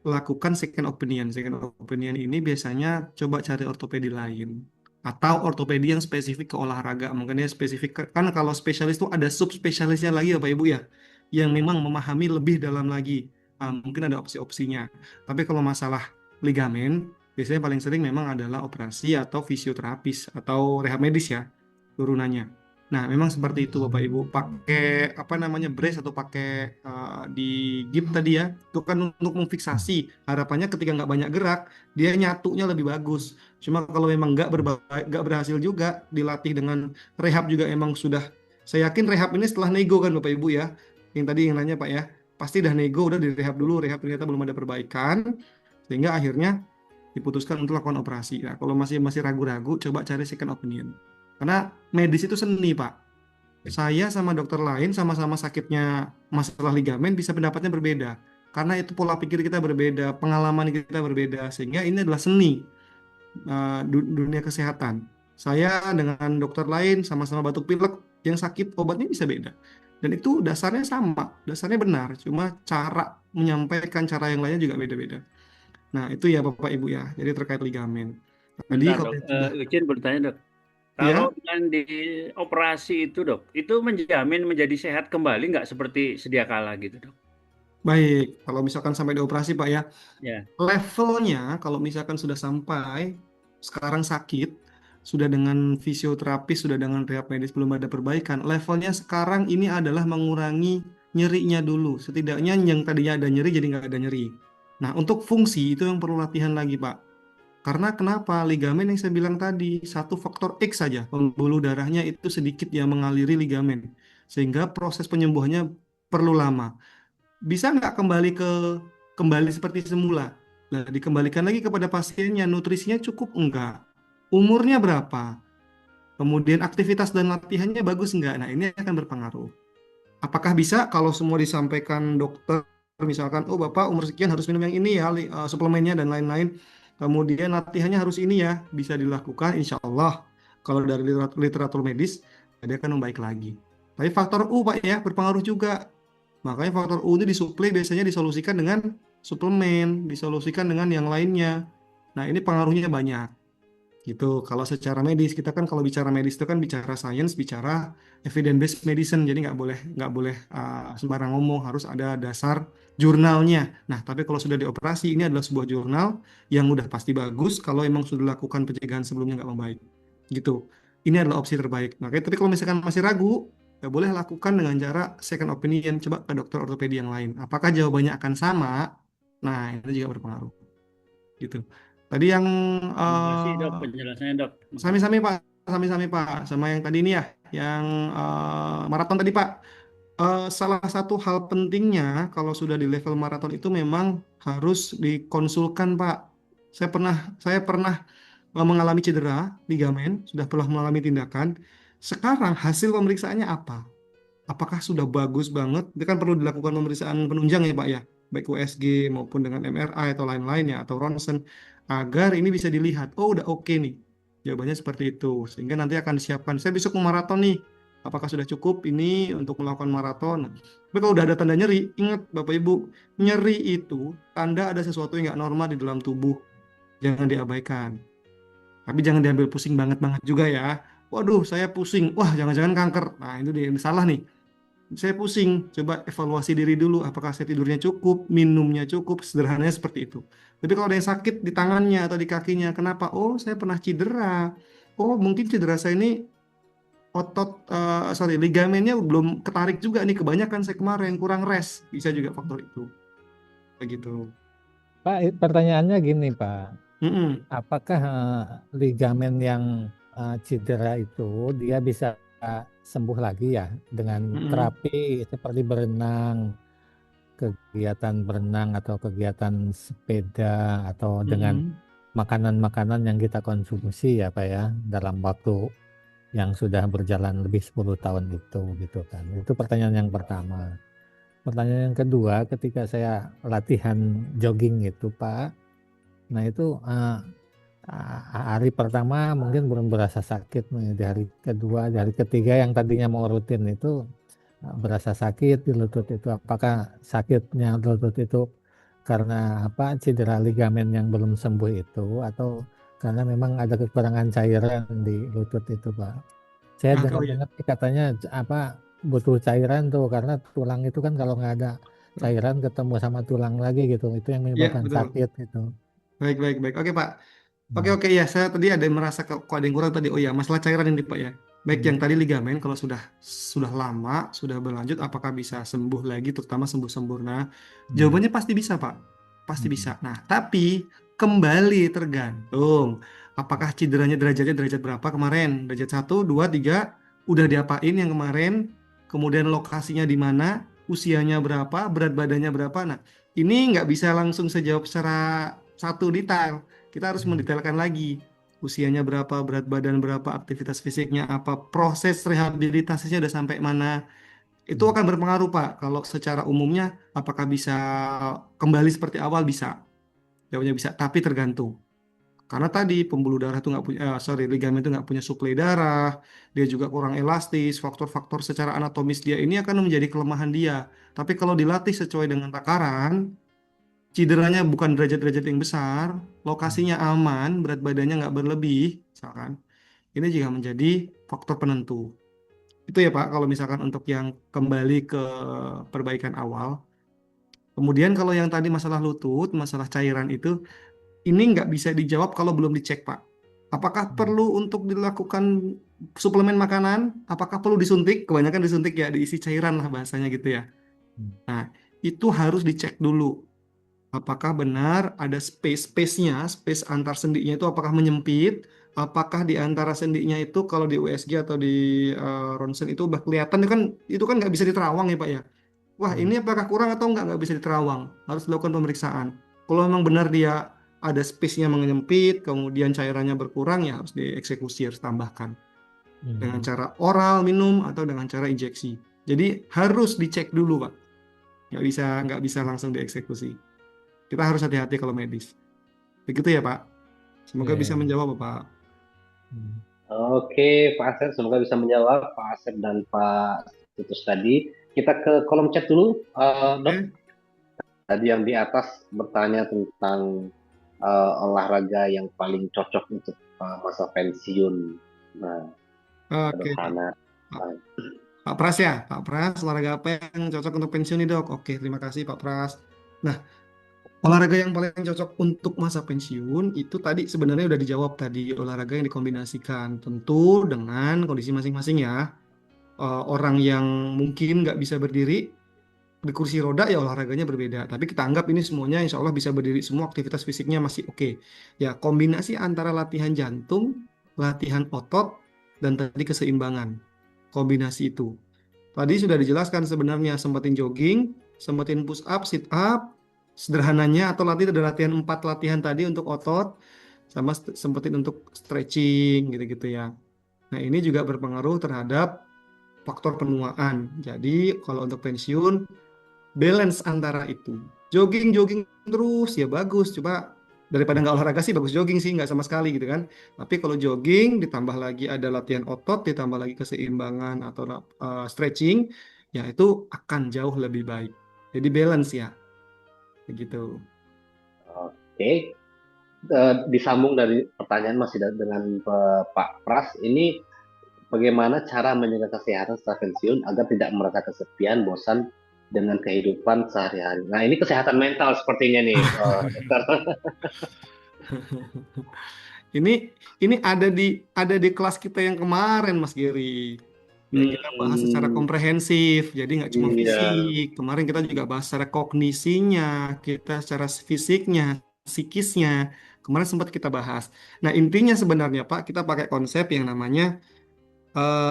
lakukan second opinion. Second opinion ini biasanya coba cari ortopedi lain atau ortopedi yang spesifik ke olahraga. Mungkin dia spesifik kan kalau spesialis itu ada subspesialisnya lagi ya Pak Ibu ya, yang memang memahami lebih dalam lagi. Mungkin ada opsi-opsinya. Tapi kalau masalah ligamen biasanya paling sering memang adalah operasi atau fisioterapis atau rehab medis ya turunannya. Nah, memang seperti itu Bapak Ibu. Pakai apa namanya brace atau pakai di gip tadi ya, itu kan untuk memfiksasi. Harapannya ketika nggak banyak gerak, dia nyatunya lebih bagus. Cuma kalau memang nggak berhasil juga, dilatih dengan rehab juga emang sudah. Saya yakin rehab ini setelah nego kan Bapak Ibu ya. Yang tadi yang nanya Pak ya, pasti udah nego, udah direhab dulu, rehab ternyata belum ada perbaikan, sehingga akhirnya diputuskan untuk lakukan operasi. Nah, kalau masih ragu-ragu, coba cari second opinion. Karena medis itu seni, Pak. Saya sama dokter lain sama-sama sakitnya masalah ligamen bisa pendapatnya berbeda. Karena itu pola pikir kita berbeda, pengalaman kita berbeda. Sehingga ini adalah seni dunia kesehatan. Saya dengan dokter lain sama-sama batuk pilek, yang sakit obatnya bisa beda. Dan itu dasarnya sama, dasarnya benar. Cuma cara menyampaikan cara yang lainnya juga beda-beda. Nah, itu ya Bapak Ibu ya. Jadi terkait ligamen. Tadi Bentar kalau dok, sudah Izin bertanya dok. ya. Kalau yang di operasi itu dok, itu menjamin menjadi sehat kembali nggak seperti sedia kala gitu dok? Baik, kalau misalkan sampai dioperasi Pak ya, Ya. levelnya kalau misalkan sudah sampai sekarang sakit, sudah dengan fisioterapi, sudah dengan rehab medis belum ada perbaikan, levelnya sekarang ini adalah mengurangi nyerinya dulu. Setidaknya yang tadinya ada nyeri jadi nggak ada nyeri. Nah, untuk fungsi itu yang perlu latihan lagi Pak. Karena kenapa? Ligamen yang saya bilang tadi, satu faktor X saja, pembuluh darahnya itu sedikit yang mengaliri ligamen. Sehingga proses penyembuhannya perlu lama. Bisa nggak kembali seperti semula? Nah, dikembalikan lagi kepada pasiennya, nutrisinya cukup enggak? umurnya berapa, kemudian aktivitas dan latihannya bagus nggak. Nah, ini akan berpengaruh. Apakah bisa kalau semua disampaikan dokter, misalkan, oh Bapak umur sekian harus minum yang ini ya, suplemennya dan lain-lain, kemudian latihannya harus ini ya, bisa dilakukan, insya Allah. Kalau dari literatur medis, dia akan membaik lagi. Tapi faktor U Pak ya, berpengaruh juga. Makanya faktor U ini disuplai biasanya disolusikan dengan suplemen, disolusikan dengan yang lainnya. Nah, ini pengaruhnya banyak. Gitu. Kalau secara medis, kita kan kalau bicara medis itu kan bicara sains, bicara evidence based medicine. Jadi nggak boleh sembarang ngomong, harus ada dasar jurnalnya. Nah, tapi kalau sudah dioperasi, ini adalah sebuah jurnal yang udah pasti bagus kalau emang sudah dilakukan pencegahan sebelumnya nggak membaik. Gitu. Ini adalah opsi terbaik. Makanya, tapi kalau misalkan masih ragu, ya boleh lakukan dengan cara second opinion. Coba ke dokter ortopedi yang lain. Apakah jawabannya akan sama? Nah, itu juga berpengaruh. Gitu. Tadi yang Terima kasih dok penjelasannya dok. Makasih. sami-sami Pak, sami-sami Pak, sama yang tadi ini ya, yang maraton tadi Pak. Salah satu hal pentingnya kalau sudah di level maraton itu memang harus dikonsulkan Pak. Saya pernah mengalami cedera ligamen, sudah pernah mengalami tindakan. Sekarang hasil pemeriksaannya apa? Apakah sudah bagus banget? Itu kan perlu dilakukan pemeriksaan penunjang ya Pak ya, baik USG maupun dengan MRI atau lain-lain ya, atau ronsen, agar ini bisa dilihat. Oh udah oke nih. Jawabannya seperti itu. Sehingga nanti akan disiapkan. Saya besok mau maraton nih. Apakah sudah cukup ini untuk melakukan maraton? Tapi kalau udah ada tanda nyeri, ingat Bapak Ibu, nyeri itu tanda ada sesuatu yang nggak normal di dalam tubuh. Jangan diabaikan. Tapi jangan diambil pusing banget-banget juga ya. Waduh, saya pusing. Wah, jangan-jangan kanker. Nah, itu dia yang salah nih. Saya pusing, coba evaluasi diri dulu, apakah saya tidurnya cukup, minumnya cukup, sederhananya seperti itu. Tapi kalau ada yang sakit di tangannya atau di kakinya, kenapa? Oh, saya pernah cedera. Oh, mungkin cedera saya ini ligamennya belum ketarik juga nih, kebanyakan saya kemarin, kurang rest. Bisa juga faktor itu. Begitu. Pak, pertanyaannya gini Pak, Mm-mm. apakah ligamen yang cedera itu dia bisa sembuh lagi ya dengan Mm-mm. terapi seperti berenang, kegiatan berenang atau kegiatan sepeda atau dengan Mm-mm. makanan-makanan yang kita konsumsi ya Pak ya dalam waktu yang sudah berjalan lebih 10 tahun itu gitu kan. Itu pertanyaan yang pertama. Pertanyaan yang kedua, ketika saya latihan jogging itu Pak, nah itu hari pertama mungkin belum berasa sakit nih, di hari kedua, di hari ketiga yang tadinya mau rutin itu berasa sakit di lutut itu. Apakah sakitnya lutut itu karena apa cedera ligamen yang belum sembuh itu atau karena memang ada kekurangan cairan di lutut itu Pak? Saya Ah, oh ya. dengar-dengar katanya apa butuh cairan tuh karena tulang itu kan kalau nggak ada cairan ketemu sama tulang lagi gitu, itu yang Ya, menyebabkan betul. sakit gitu. Baik, baik, baik. Oke, Pak. Oke, Hmm. oke, ya. Saya tadi ada yang merasa kok ada yang kurang tadi. Oh ya, masalah cairan ini, Pak ya. Baik, yang Hmm. tadi ligamen kalau sudah lama, sudah berlanjut, apakah bisa sembuh lagi, terutama sembuh sempurna? Hmm. Jawabannya pasti bisa, Pak. Pasti bisa. Hmm. Nah, tapi kembali tergantung apakah cederanya derajatnya derajat berapa kemarin? Derajat 1, 2, 3, udah diapain yang kemarin? Kemudian lokasinya di mana? Usianya berapa? Berat badannya berapa? Nah, ini nggak bisa langsung saya jawab secara satu detail. Kita harus Hmm. mendetailkan lagi usianya berapa, berat badan berapa, aktivitas fisiknya apa, proses rehabilitasinya udah sampai mana. Itu Hmm. akan berpengaruh, Pak. Kalau secara umumnya, apakah bisa kembali seperti awal? Bisa. Jawabnya bisa, tapi tergantung. Karena tadi pembuluh darah itu nggak punya, ligamen itu nggak punya suplai darah, dia juga kurang elastis, faktor-faktor secara anatomis dia ini akan menjadi kelemahan dia. Tapi kalau dilatih sesuai dengan takaran, cederanya bukan derajat-derajat yang besar, lokasinya aman, berat badannya nggak berlebih, misalkan, ini juga menjadi faktor penentu. Itu ya Pak, kalau misalkan untuk yang kembali ke perbaikan awal. Kemudian kalau yang tadi masalah lutut, masalah cairan itu, ini nggak bisa dijawab kalau belum dicek Pak. Apakah Hmm. perlu untuk dilakukan suplemen makanan? Apakah perlu disuntik? Kebanyakan disuntik ya, diisi cairan lah bahasanya gitu ya. Hmm. Nah, itu harus dicek dulu. Apakah benar ada space-nya, space antar sendinya itu apakah menyempit? Apakah di antara sendinya itu kalau di USG atau di ronsen itu udah kelihatan itu kan nggak bisa diterawang ya Pak ya. Wah Hmm. ini apakah kurang atau nggak bisa diterawang? Harus dilakukan pemeriksaan. Kalau memang benar dia ada space-nya menyempit, kemudian cairannya berkurang, ya harus dieksekusi, harus tambahkan. Dengan cara oral, minum, atau dengan cara injeksi. Jadi harus dicek dulu, Pak. Nggak bisa langsung dieksekusi. Kita harus hati-hati kalau medis. Begitu ya, Pak. Semoga bisa Ya. menjawab, Pak. Oke, Pak Asep, semoga bisa menjawab Pak Asep dan Pak Titus tadi. Kita ke kolom chat dulu, Dok. Oke. Tadi yang di atas bertanya tentang olahraga yang paling cocok untuk masa pensiun. Nah, Oke, Pak. sederhana. Pak Pras ya, Pak Pras, olahraga apa yang cocok untuk pensiun nih, Dok? Oke, terima kasih Pak Pras. Nah, olahraga yang paling cocok untuk masa pensiun itu tadi sebenarnya udah dijawab tadi, olahraga yang dikombinasikan tentu dengan kondisi masing-masing ya. Orang yang mungkin nggak bisa berdiri di kursi roda ya olahraganya berbeda. Tapi kita anggap ini semuanya insya Allah bisa berdiri semua, aktivitas fisiknya masih oke. Ya, kombinasi antara latihan jantung, latihan otot, dan tadi keseimbangan. Kombinasi itu. Tadi sudah dijelaskan sebenarnya, sempetin jogging, sempetin push up, sit up, sederhananya, atau nanti ada latihan 4 latihan tadi untuk otot, sama sempetin untuk stretching gitu-gitu ya. Nah, ini juga berpengaruh terhadap faktor penuaan. Jadi kalau untuk pensiun, balance antara itu. Jogging terus ya bagus, coba daripada nggak olahraga sih bagus jogging sih, nggak sama sekali gitu kan. Tapi kalau jogging ditambah lagi ada latihan otot, ditambah lagi keseimbangan atau stretching, ya itu akan jauh lebih baik. Jadi balance ya, begitu. Oke. Disambung dari pertanyaan masih dengan Pak Pras, ini bagaimana cara menjaga kesehatan setelah pensiun agar tidak merasa kesepian, bosan dengan kehidupan sehari-hari. Nah, ini kesehatan mental sepertinya nih, dokter. Ini ada di kelas kita yang kemarin, Mas Giri. Yang kita bahas secara komprehensif, jadi nggak cuma Iya. fisik. Kemarin kita juga bahas secara kognisinya, kita secara fisiknya, psikisnya. Kemarin sempat kita bahas. Nah, intinya sebenarnya Pak, kita pakai konsep yang namanya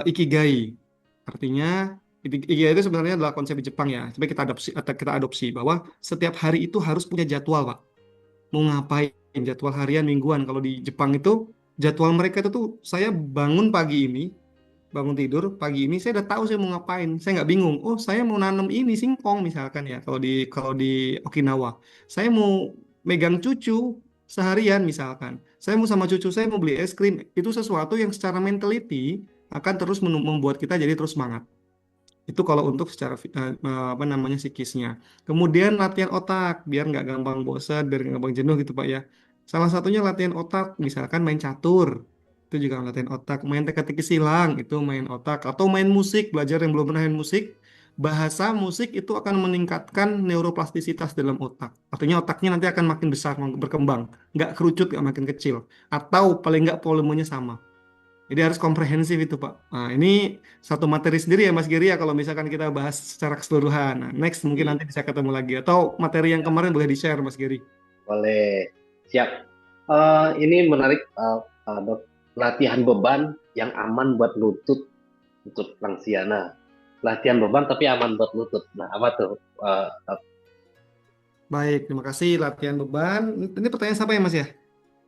ikigai. Artinya, ikigai itu sebenarnya adalah konsep di Jepang ya. Coba kita adopsi bahwa setiap hari itu harus punya jadwal, Pak. Mau ngapain, jadwal harian, mingguan. Kalau di Jepang itu, jadwal mereka itu tuh, saya bangun pagi ini, bangun tidur pagi ini saya udah tahu saya mau ngapain, saya nggak bingung. Oh, saya mau nanam ini singkong misalkan ya, kalau di Okinawa saya mau megang cucu seharian misalkan, saya mau sama cucu saya mau beli es krim. Itu sesuatu yang secara mentality akan terus membuat kita jadi terus semangat. Itu kalau untuk secara apa namanya psikisnya. Kemudian latihan otak biar nggak gampang bosan, biar nggak gampang jenuh gitu Pak ya. Salah satunya latihan otak, misalkan main catur, itu juga latihan otak. Main teka-teki silang, itu main otak. Atau main musik, belajar yang belum pernah main musik. Bahasa musik itu akan meningkatkan neuroplastisitas dalam otak. Artinya otaknya nanti akan makin besar, berkembang. Nggak kerucut, nggak makin kecil. Atau paling nggak volumenya sama. Jadi harus komprehensif itu, Pak. Nah, ini satu materi sendiri ya, Mas Giri ya, kalau misalkan kita bahas secara keseluruhan. Nah, next mungkin nanti bisa ketemu lagi. Atau materi yang kemarin boleh di-share, Mas Giri. Boleh. Siap. Ini menarik, Dok. Latihan beban yang aman buat lutut untuk lansia. Nah, latihan beban tapi aman buat lutut. Nah, apa tuh, Dok? Baik, terima kasih. Latihan beban. Ini pertanyaan siapa ya, Mas ya?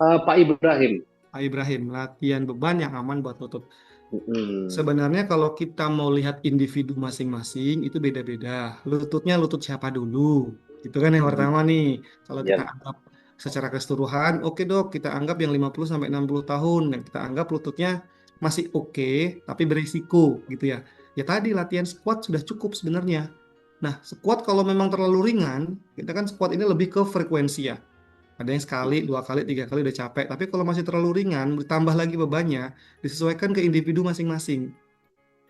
Pak Ibrahim. Pak Ibrahim, latihan beban yang aman buat lutut. Mm-mm. Sebenarnya kalau kita mau lihat individu masing-masing, itu beda-beda. Lututnya lutut siapa dulu? Itu kan yang pertama nih. Kalau kita Ya. anggap secara keseluruhan, oke dok, kita anggap yang 50 sampai 60 tahun. Dan kita anggap lututnya masih oke, tapi berisiko gitu ya. Ya tadi latihan squat sudah cukup sebenarnya. Nah, squat kalau memang terlalu ringan, kita kan squat ini lebih ke frekuensi ya. Ada yang sekali, 2 kali, 3 kali udah capek. Tapi kalau masih terlalu ringan, ditambah lagi bebannya, disesuaikan ke individu masing-masing.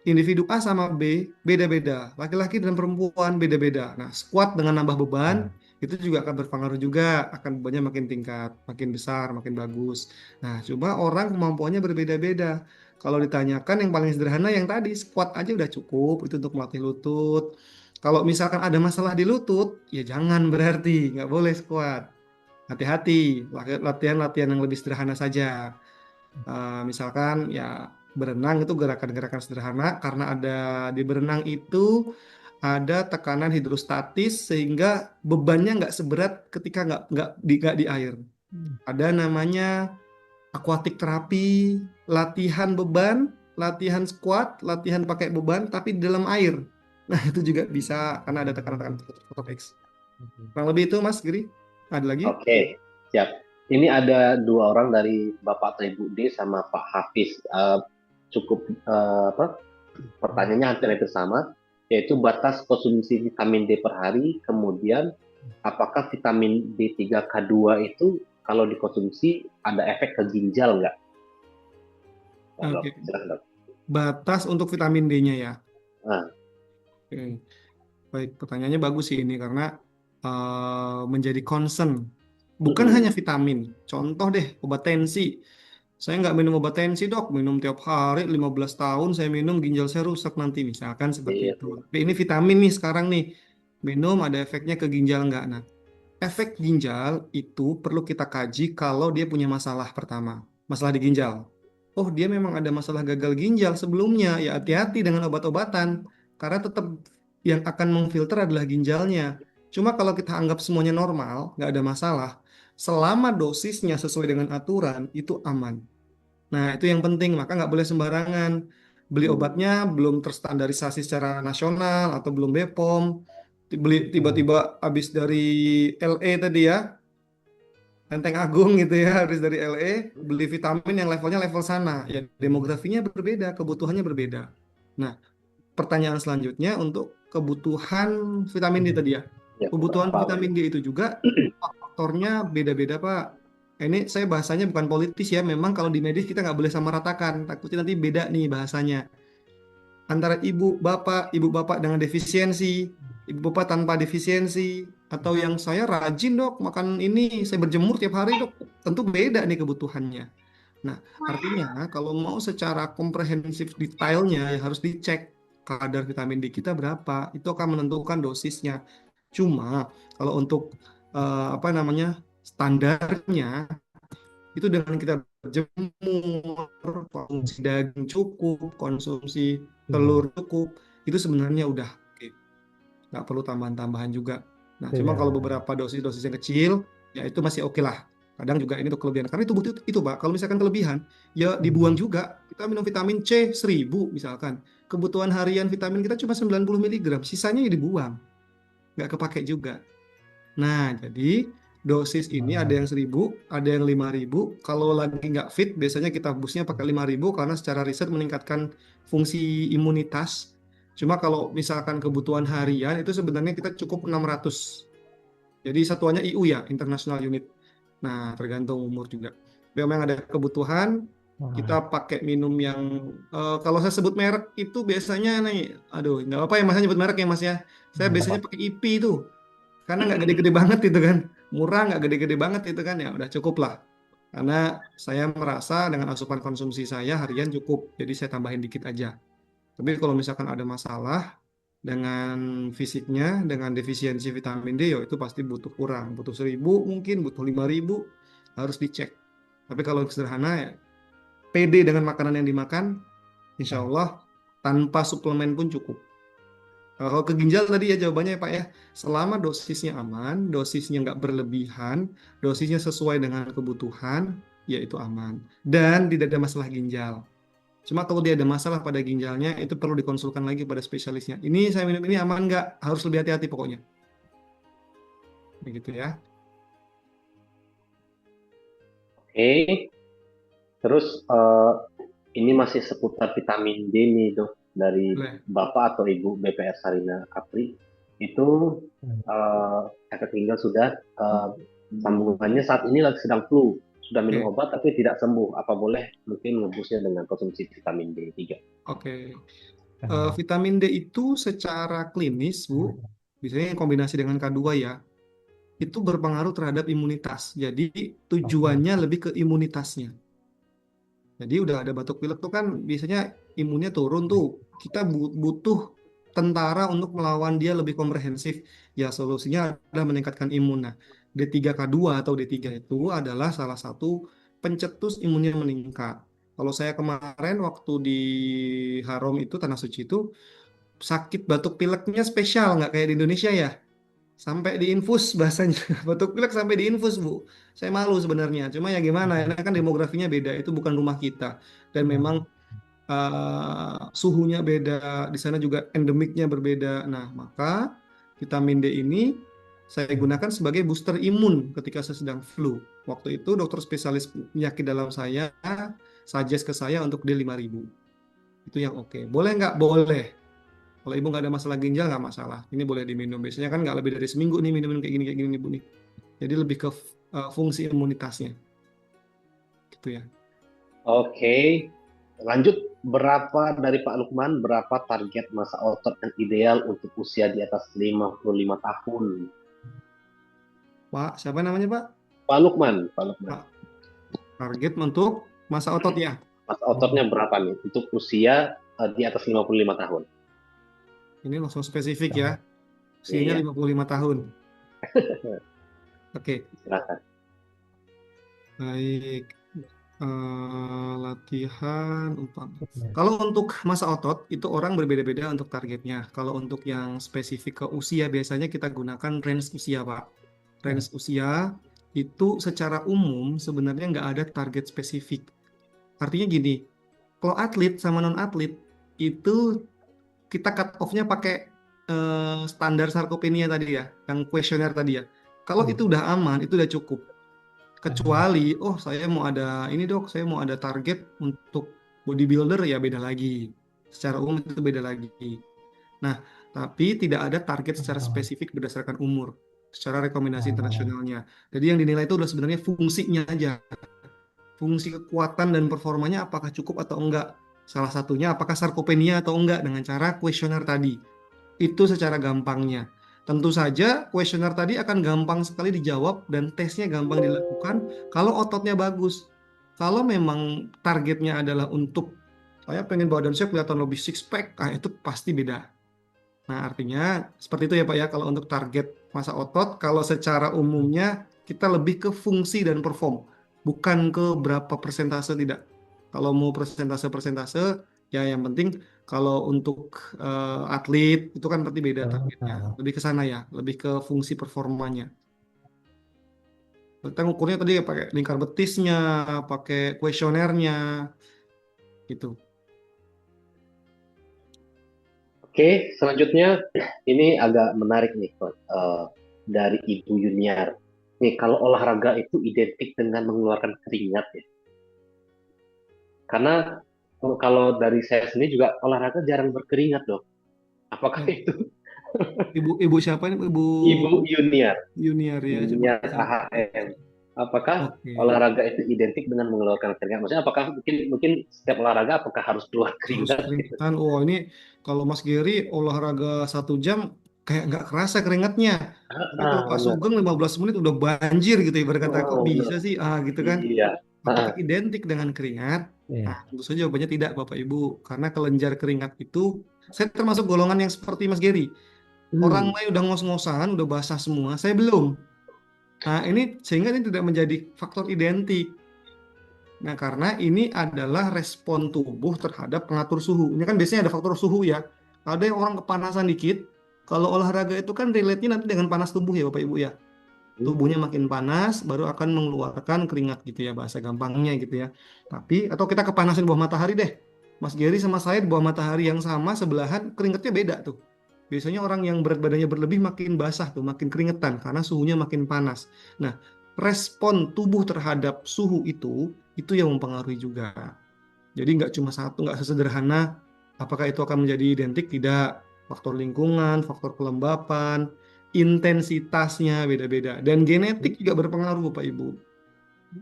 Individu A sama B beda-beda. Laki-laki dan perempuan beda-beda. Nah, squat dengan nambah beban, itu juga akan berpengaruh juga. Akan bebannya makin tingkat, makin besar, makin bagus. Nah, cuma orang kemampuannya berbeda-beda. Kalau ditanyakan yang paling sederhana yang tadi, squat aja udah cukup. Itu untuk melatih lutut. Kalau misalkan ada masalah di lutut, ya jangan berarti. Nggak boleh squat. Hati-hati, latihan-latihan yang lebih sederhana saja. Misalkan ya berenang itu gerakan-gerakan sederhana karena ada di berenang itu ada tekanan hidrostatis sehingga bebannya nggak seberat ketika nggak di air. Ada namanya aquatic terapi, latihan beban, latihan squat, latihan pakai beban tapi di dalam air. Nah, itu juga bisa karena ada tekanan-tekanan faktor X. Kurang lebih itu Mas Giri. Ada lagi? Oke, siap. Ini ada dua orang dari Bapak atau Ibu D sama Pak Hafiz. Cukup pertanyaannya hampir sama, yaitu batas konsumsi vitamin D per hari, kemudian apakah vitamin D3K2 itu kalau dikonsumsi ada efek ke ginjal nggak? Nah, Oke. Dok, silakan, Dok. Batas untuk vitamin D-nya ya. Nah, Oke. Baik, pertanyaannya bagus sih ini karena menjadi concern. Bukan hanya vitamin. Contoh deh, obat tensi. Saya nggak minum obat tensi, Dok. Minum tiap hari, 15 tahun saya minum, ginjal saya rusak nanti. Misalkan seperti iya, itu. Tapi ini vitamin nih sekarang nih. Minum ada efeknya ke ginjal nggak? Nah, efek ginjal itu perlu kita kaji kalau dia punya masalah pertama. Masalah di ginjal. Oh, dia memang ada masalah gagal ginjal sebelumnya. Ya hati-hati dengan obat-obatan. Karena tetap yang akan memfilter adalah ginjalnya. Cuma kalau kita anggap semuanya normal, nggak ada masalah, selama dosisnya sesuai dengan aturan, itu aman. Nah, itu yang penting, maka nggak boleh sembarangan. Beli obatnya belum terstandarisasi secara nasional atau belum BPOM. Beli tiba-tiba habis dari LE tadi ya, Lenteng Agung gitu ya, habis dari LE, beli vitamin yang levelnya level sana. Ya, demografinya berbeda, kebutuhannya berbeda. Nah, pertanyaan selanjutnya untuk kebutuhan vitamin D tadi ya. ya, Kebutuhan Pak. vitamin D itu juga faktornya beda-beda, Pak. Ini saya bahasanya bukan politis ya. Memang kalau di medis kita nggak boleh samaratakan. Takutnya nanti beda nih bahasanya. Antara ibu bapak dengan defisiensi, ibu bapak tanpa defisiensi, atau yang saya rajin dok, makan ini, saya berjemur tiap hari dok. Tentu beda nih kebutuhannya. Nah, artinya kalau mau secara komprehensif detailnya ya harus dicek kadar vitamin D kita berapa. Itu akan menentukan dosisnya. Cuma kalau untuk apa namanya standarnya itu dengan kita berjemur, konsumsi daging cukup, konsumsi telur cukup, itu sebenarnya udah oke. Nggak perlu tambahan-tambahan juga. Nah, cuma kalau beberapa dosis-dosis yang kecil, ya itu masih oke lah. Kadang juga ini untuk kelebihan. Karena itu butuh itu, Pak. Kalau misalkan kelebihan, ya dibuang juga. Kita minum vitamin C 1000 misalkan. Kebutuhan harian vitamin kita cuma 90 mg. Sisanya ya dibuang. Nggak kepake juga. Nah, jadi dosis ini ada yang 1000, ada yang 5000. Kalau lagi nggak fit, biasanya kita busnya pakai 5000 karena secara riset meningkatkan fungsi imunitas. Cuma kalau misalkan kebutuhan harian itu sebenarnya kita cukup 600. Jadi satuannya IU ya, International Unit. Nah, tergantung umur juga. Memang ada kebutuhan, kita pakai minum yang kalau saya sebut merek itu biasanya nih, aduh, nggak apa ya Mas nyebut merek ya Mas ya. Saya biasanya pakai IP itu karena nggak gede-gede banget itu kan, murah nggak gede-gede banget itu kan, ya udah cukup lah. Karena saya merasa dengan asupan konsumsi saya harian cukup, jadi saya tambahin dikit aja. Tapi kalau misalkan ada masalah dengan fisiknya, dengan defisiensi vitamin D, ya itu pasti butuh kurang, butuh 1000 mungkin, butuh 5000, harus dicek. Tapi kalau sederhana ya, PD dengan makanan yang dimakan, insya Allah tanpa suplemen pun cukup. Kalau ke ginjal tadi ya jawabannya ya Pak ya, selama dosisnya aman, dosisnya nggak berlebihan, dosisnya sesuai dengan kebutuhan, ya itu aman. Dan tidak ada masalah ginjal. Cuma kalau dia ada masalah pada ginjalnya, itu perlu dikonsulkan lagi pada spesialisnya. Ini saya minum ini aman nggak? Harus lebih hati-hati pokoknya. Begitu ya. Oke, terus ini masih seputar vitamin D nih dok, dari Boleh. Bapak atau Ibu BPR Sarina Kapri. Itu efek ginjal sudah, sambungannya saat ini lagi sedang flu, sudah minum Oke. obat tapi tidak sembuh. Apa boleh mungkin nebusnya dengan konsumsi vitamin D3? Oke. Vitamin D itu secara klinis, Bu, biasanya kombinasi dengan K2 ya, itu berpengaruh terhadap imunitas. Jadi tujuannya lebih ke imunitasnya. Jadi udah ada batuk pilek tuh kan biasanya imunnya turun tuh. Kita butuh tentara untuk melawan dia lebih komprehensif. Ya solusinya adalah meningkatkan imun. Nah, D3K2 atau D3 itu adalah salah satu pencetus imunnya meningkat. Kalau saya kemarin waktu di Harom itu Tanah Suci itu sakit batuk pileknya spesial nggak kayak di Indonesia ya. sampai diinfus bahasanya. Batuk pilek sampai diinfus, Bu. Saya malu sebenarnya. Cuma ya gimana, ini kan demografinya beda, itu bukan rumah kita. Dan memang suhunya beda, di sana juga endemiknya berbeda. Nah, maka vitamin D ini saya gunakan sebagai booster imun ketika saya sedang flu. Waktu itu dokter spesialis penyakit dalam saya suggest ke saya untuk D5000. Itu yang oke. Boleh nggak? Boleh. Kalau ibu nggak ada masalah ginjal nggak masalah. Ini boleh diminum. Biasanya kan nggak lebih dari seminggu nih minum kayak gini nih, Bu nih. Jadi lebih ke fungsi imunitasnya. Gitu ya. Oke, lanjut. Berapa dari Pak Lukman, berapa target masa otot yang ideal untuk usia di atas 55 tahun? Pak, siapa namanya, Pak? Pak Lukman, Pak Lukman. Pak, target untuk masa otot ya. Masa ototnya berapa nih untuk usia di atas 55 tahun? Ini langsung spesifik ya. Usianya Iya, 55 tahun. Oke, silakan. baik. Latihan umpama. Kalau untuk masa otot itu orang berbeda-beda untuk targetnya. Kalau untuk yang spesifik ke usia biasanya kita gunakan range usia, Pak. Range usia itu secara umum sebenarnya nggak ada target spesifik. Artinya gini, kalau atlet sama non atlet itu kita cut off-nya pakai standar sarkopenia tadi ya, yang kuesioner tadi ya. Kalau itu udah aman, itu udah cukup. Kecuali, oh saya mau ada ini dok, saya mau ada target untuk bodybuilder ya beda lagi. Secara umum itu beda lagi. Nah, tapi tidak ada target secara spesifik berdasarkan umur, secara rekomendasi internasionalnya. Jadi yang dinilai itu udah sebenarnya fungsinya aja. Fungsi kekuatan dan performanya apakah cukup atau enggak. Salah satunya apakah sarkopenia atau enggak dengan cara kuesioner tadi. Itu secara gampangnya. Tentu saja kuesioner tadi akan gampang sekali dijawab dan tesnya gampang dilakukan kalau ototnya bagus. Kalau memang targetnya adalah untuk saya pengen badan saya kelihatan lebih six pack, itu pasti beda. Nah, artinya seperti itu ya Pak ya kalau untuk target masa otot, kalau secara umumnya kita lebih ke fungsi dan perform, bukan ke berapa persentase tidak. Kalau mau persentase-persentase ya yang penting kalau untuk atlet itu kan berarti beda targetnya. Lebih ke sana ya, lebih ke fungsi performanya. Kita ngukurnya tadi ya pakai lingkar betisnya, pakai kuesionernya gitu. Oke, selanjutnya ini agak menarik nih, Coach. Dari Ibu Yuniar. Nih, kalau olahraga itu identik dengan mengeluarkan keringat ya. Karena kalau dari saya sendiri juga olahraga jarang berkeringat, dok. Apakah itu Ibu siapa ini? Ibu Ibu Yuniar? Junior ya, coba Yuniar saya. AHM. Apakah Oke. olahraga itu identik dengan mengeluarkan keringat? Maksudnya apakah mungkin setiap olahraga apakah harus keluar Harus keringat? keringatan. Oh, ini kalau Mas Gary olahraga 1 jam kayak nggak kerasa keringatnya. Tapi kalau Pak Benar. Sugeng 15 menit udah banjir gitu ya. Berkata kok Oh, bisa benar. sih? Gitu kan. Iya. Apakah identik dengan keringat? Nah, tentu saja jawabannya tidak Bapak Ibu. Karena kelenjar keringat itu, saya termasuk golongan yang seperti Mas Gary. Orang lain udah ngos-ngosan, udah basah semua, saya belum. Nah, ini sehingga ini tidak menjadi faktor identik. Nah, karena ini adalah respon tubuh terhadap pengatur suhu. Ini kan biasanya ada faktor suhu ya. Ada yang orang kepanasan dikit, kalau olahraga itu kan relate-nya nanti dengan panas tubuh ya Bapak Ibu ya. Tubuhnya makin panas, baru akan mengeluarkan keringat gitu ya, bahasa gampangnya gitu ya. Tapi, atau kita kepanasan di bawah matahari deh. Mas Gary sama saya di bawah matahari yang sama, sebelahan, keringatnya beda tuh. Biasanya orang yang berat badannya berlebih makin basah tuh, makin keringetan, karena suhunya makin panas. Nah, respon tubuh terhadap suhu itu yang mempengaruhi juga. Jadi nggak cuma satu, nggak sesederhana apakah itu akan menjadi identik, tidak. Faktor lingkungan, faktor kelembapan, intensitasnya beda-beda. Dan genetik juga berpengaruh Bapak Ibu.